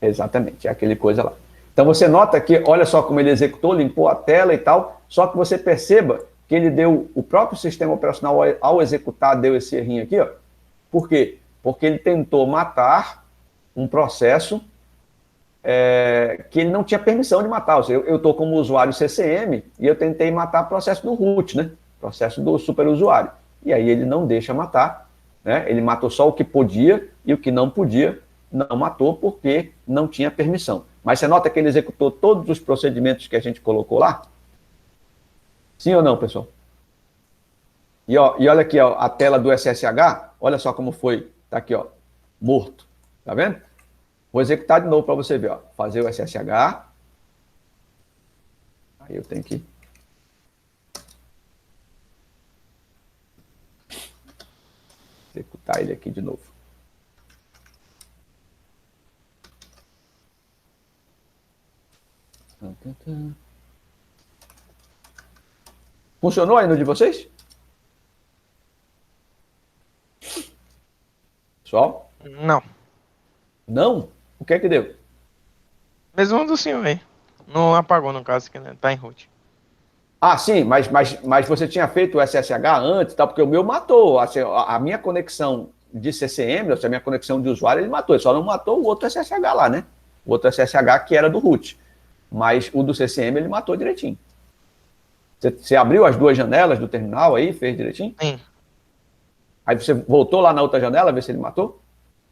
Exatamente, é aquele coisa lá. Então você nota que, olha só como ele executou, limpou a tela e tal, só que você perceba que ele deu, o próprio sistema operacional ao executar, deu esse errinho aqui, ó. Por quê? Porque ele tentou matar um processo que ele não tinha permissão de matar. Ou seja, eu estou como usuário CCM e eu tentei matar o processo do root, né? Processo do superusuário. E aí ele não deixa matar, né? Ele matou só o que podia e o que não podia não matou porque não tinha permissão. Mas você nota que ele executou todos os procedimentos que a gente colocou lá? Sim ou não, pessoal? E olha aqui, ó, a tela do SSH, olha só como foi, tá aqui, ó, morto, tá vendo? Vou executar de novo para você ver, ó, fazer o SSH, aí eu tenho que executar ele aqui de novo. Funcionou aí no de vocês? Pessoal? Não. Não? O que é que deu? Mesmo do senhor aí. Não apagou, no caso, que tá em root. Ah, sim, mas você tinha feito o SSH antes, tá? Porque o meu matou. Assim, a minha conexão de CCM, a minha conexão de usuário, ele matou. Ele só não matou o outro SSH lá, né? O outro SSH que era do root. Mas o do CCM ele matou direitinho. Você abriu as duas janelas do terminal aí, fez direitinho? Sim. Aí você voltou lá na outra janela, ver se ele matou?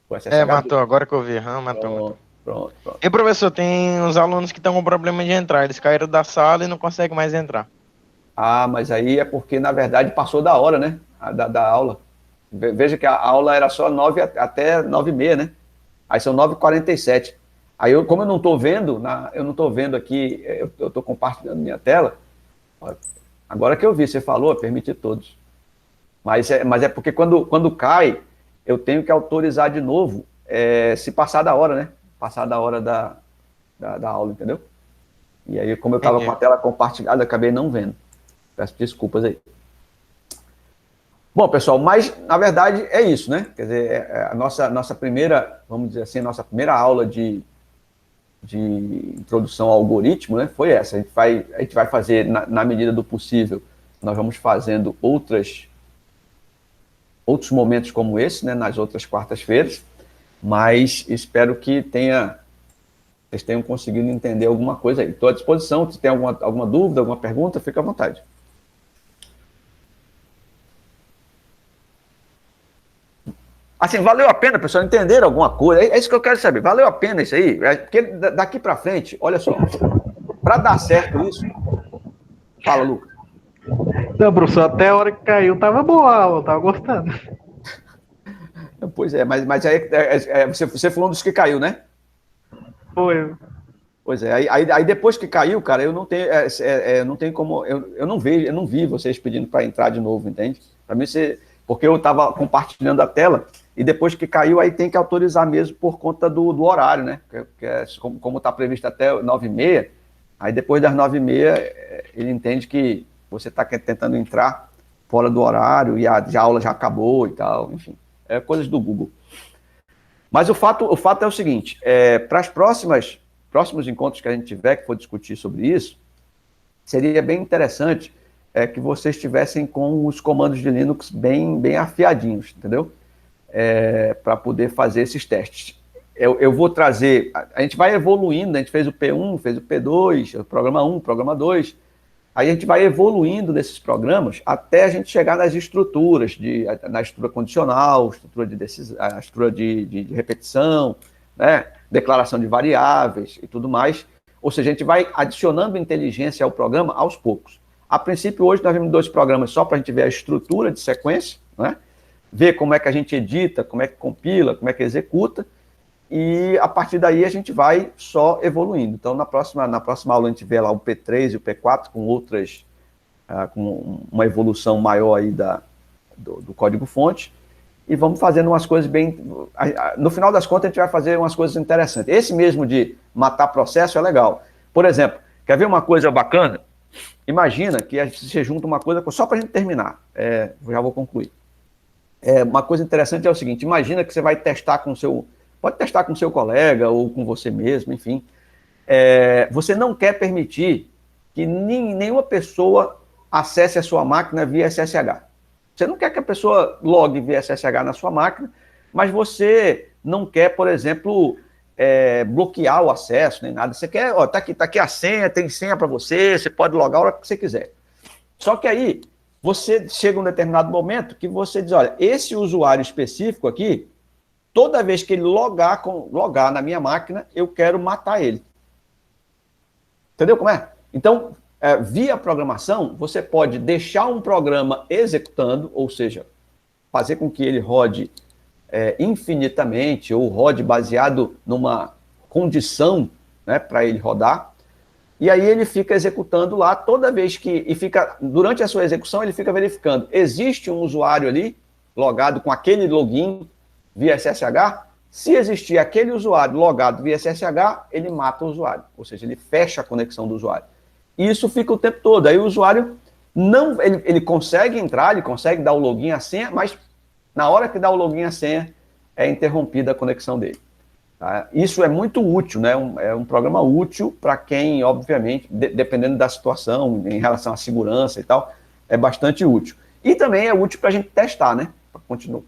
O SSH Matou, agora que eu vi. Matou. Pronto. E professor, tem uns alunos que estão com problema de entrar. Eles caíram da sala e não conseguem mais entrar. Ah, mas aí é porque, na verdade, passou da hora, né? Da aula. Veja que a aula era só 9 até 9h30, né? Aí são 9h47. Aí, como eu não estou vendo, eu não estou vendo aqui, eu estou compartilhando minha tela. Agora que eu vi, você falou, permitir todos. Mas é porque quando cai, eu tenho que autorizar de novo, se passar da hora, né? Passar da hora da aula, entendeu? E aí, como eu estava com a tela compartilhada, eu acabei não vendo. Peço desculpas aí. Bom, pessoal, mas, na verdade, é isso, né? Quer dizer, a nossa primeira, vamos dizer assim, nossa primeira aula de introdução ao algoritmo, né, foi essa. A gente vai fazer, na medida do possível, nós vamos fazendo outros momentos como esse, né, nas outras quartas-feiras, mas espero que vocês tenham conseguido entender alguma coisa aí. Estou à disposição, se tem alguma dúvida, alguma pergunta, fica à vontade. Assim, valeu a pena, pessoal, entenderam alguma coisa? É isso que eu quero saber. Valeu a pena isso aí? Porque daqui para frente, olha só, para dar certo isso... Fala, Lucas. Não, professor, até a hora que caiu tava boa a aula, eu tava gostando. Pois é, mas aí você falou dos que caiu, né? Foi. Pois é, aí depois que caiu, cara, eu não tenho, não tenho como, eu não vi vocês pedindo para entrar de novo, entende? Para mim, porque eu estava compartilhando a tela, e depois que caiu, aí tem que autorizar mesmo por conta do horário, né? Como está previsto até 9h30, aí depois das 9h30, ele entende que você está tentando entrar fora do horário, e a aula já acabou e tal, enfim, coisas do Google. Mas o fato é o seguinte, para os próximos encontros que a gente tiver, que for discutir sobre isso, seria bem interessante que vocês estivessem com os comandos de Linux bem afiadinhos, entendeu? Para poder fazer esses testes. Eu vou trazer, a gente vai evoluindo, a gente fez o P1, fez o P2, o programa 1, o programa 2, aí a gente vai evoluindo nesses programas até a gente chegar nas estruturas, na estrutura condicional, estrutura de decisão, a estrutura de repetição, né? Declaração de variáveis e tudo mais. Ou seja, a gente vai adicionando inteligência ao programa aos poucos. A princípio, hoje nós vimos 2 programas só para a gente ver a estrutura de sequência, né? Ver como é que a gente edita, como é que compila, como é que executa, e a partir daí a gente vai só evoluindo. Então, na próxima aula a gente vê lá o P3 e o P4 com outras, com uma evolução maior aí do código-fonte, e vamos fazendo umas coisas bem... No final das contas, a gente vai fazer umas coisas interessantes. Esse mesmo de matar processo é legal. Por exemplo, quer ver uma coisa bacana? Imagina que você junta uma coisa, só para a gente terminar, já vou concluir. Uma coisa interessante é o seguinte, imagina que você vai testar com o seu... Pode testar com o seu colega ou com você mesmo, enfim. Você não quer permitir que nenhuma pessoa acesse a sua máquina via SSH. Você não quer que a pessoa logue via SSH na sua máquina, mas você não quer, por exemplo, bloquear o acesso, nem nada. Você quer, tá aqui a senha, tem senha para você pode logar a hora que você quiser. Só que aí, você chega um determinado momento que você diz, olha, esse usuário específico aqui, toda vez que ele logar na minha máquina, eu quero matar ele. Entendeu como é? Então, via programação, você pode deixar um programa executando, ou seja, fazer com que ele rode infinitamente, ou rode baseado numa condição, né, para ele rodar, e aí ele fica executando lá toda vez que... durante a sua execução, ele fica verificando, existe um usuário ali, logado com aquele login via SSH, se existir aquele usuário logado via SSH, ele mata o usuário, ou seja, ele fecha a conexão do usuário. E isso fica o tempo todo. Aí o usuário ele consegue entrar, ele consegue dar o login e a senha, mas na hora que dá o login e a senha, é interrompida a conexão dele. Tá? Isso é muito útil, né? É um programa útil para quem, obviamente, dependendo da situação, em relação à segurança e tal, é bastante útil. E também é útil para a gente testar, né?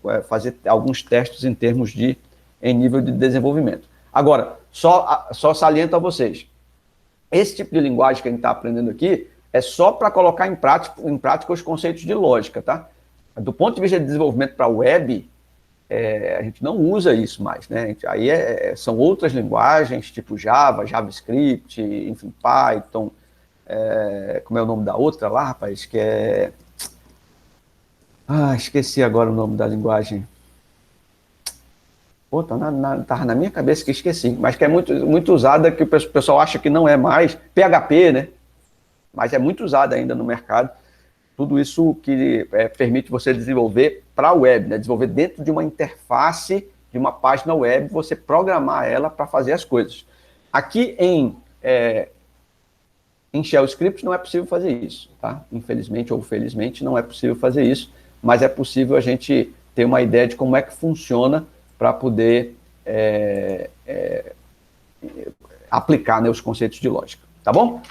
Para fazer alguns testes em nível de desenvolvimento. Agora, só saliento a vocês. Esse tipo de linguagem que a gente está aprendendo aqui é só para colocar em prática os conceitos de lógica, tá? Do ponto de vista de desenvolvimento para web, a gente não usa isso mais, né? Aí são outras linguagens, tipo Java, JavaScript, enfim, Python, como é o nome da outra lá, rapaz, que é... esqueci agora o nome da linguagem. Pô, tava na minha cabeça que esqueci, mas que é muito usada, que o pessoal acha que não é mais, PHP, né? Mas é muito usada ainda no mercado. Tudo isso que permite você desenvolver para a web, né? Desenvolver dentro de uma interface de uma página web, você programar ela para fazer as coisas. Aqui em Shell Script não é possível fazer isso, tá? Infelizmente ou felizmente não é possível fazer isso, mas é possível a gente ter uma ideia de como é que funciona para poder aplicar, né, os conceitos de lógica, tá bom?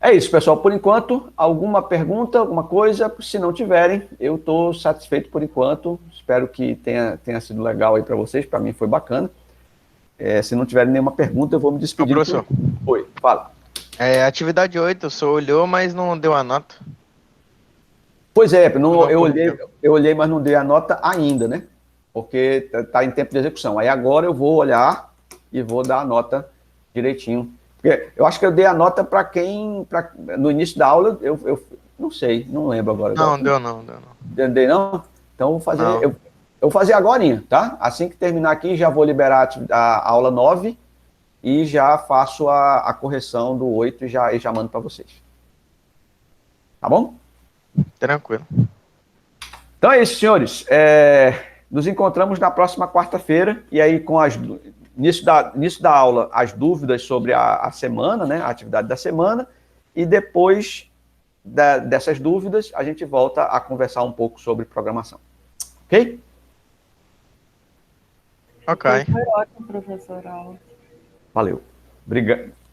É isso, pessoal, por enquanto, alguma pergunta, alguma coisa? Se não tiverem, eu estou satisfeito por enquanto, espero que tenha sido legal aí para vocês, para mim foi bacana. Se não tiverem nenhuma pergunta, eu vou me despedir. Professor. Oi, fala. Atividade 8, o senhor olhou, mas não deu a nota. Pois é, eu olhei, mas não dei a nota ainda, né? Porque está em tempo de execução. Aí agora eu vou olhar e vou dar a nota direitinho. Porque eu acho que eu dei a nota para quem... no início da aula, eu não sei, não lembro agora. Não, deu não. Dei não? Então eu vou fazer... Eu vou fazer agorinha, tá? Assim que terminar aqui, já vou liberar a aula 9 e já faço a correção do 8 e já mando para vocês. Tá bom? Tranquilo. Então é isso, senhores. Nos encontramos na próxima quarta-feira e aí com início da aula, as dúvidas sobre a semana, né? A atividade da semana, e depois dessas dúvidas, a gente volta a conversar um pouco sobre programação. Ok? Ok. Foi ótimo, professor. Aula. Valeu.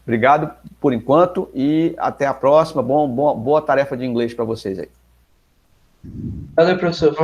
Obrigado por enquanto e até a próxima. Boa tarefa de inglês para vocês aí. Valeu, professor.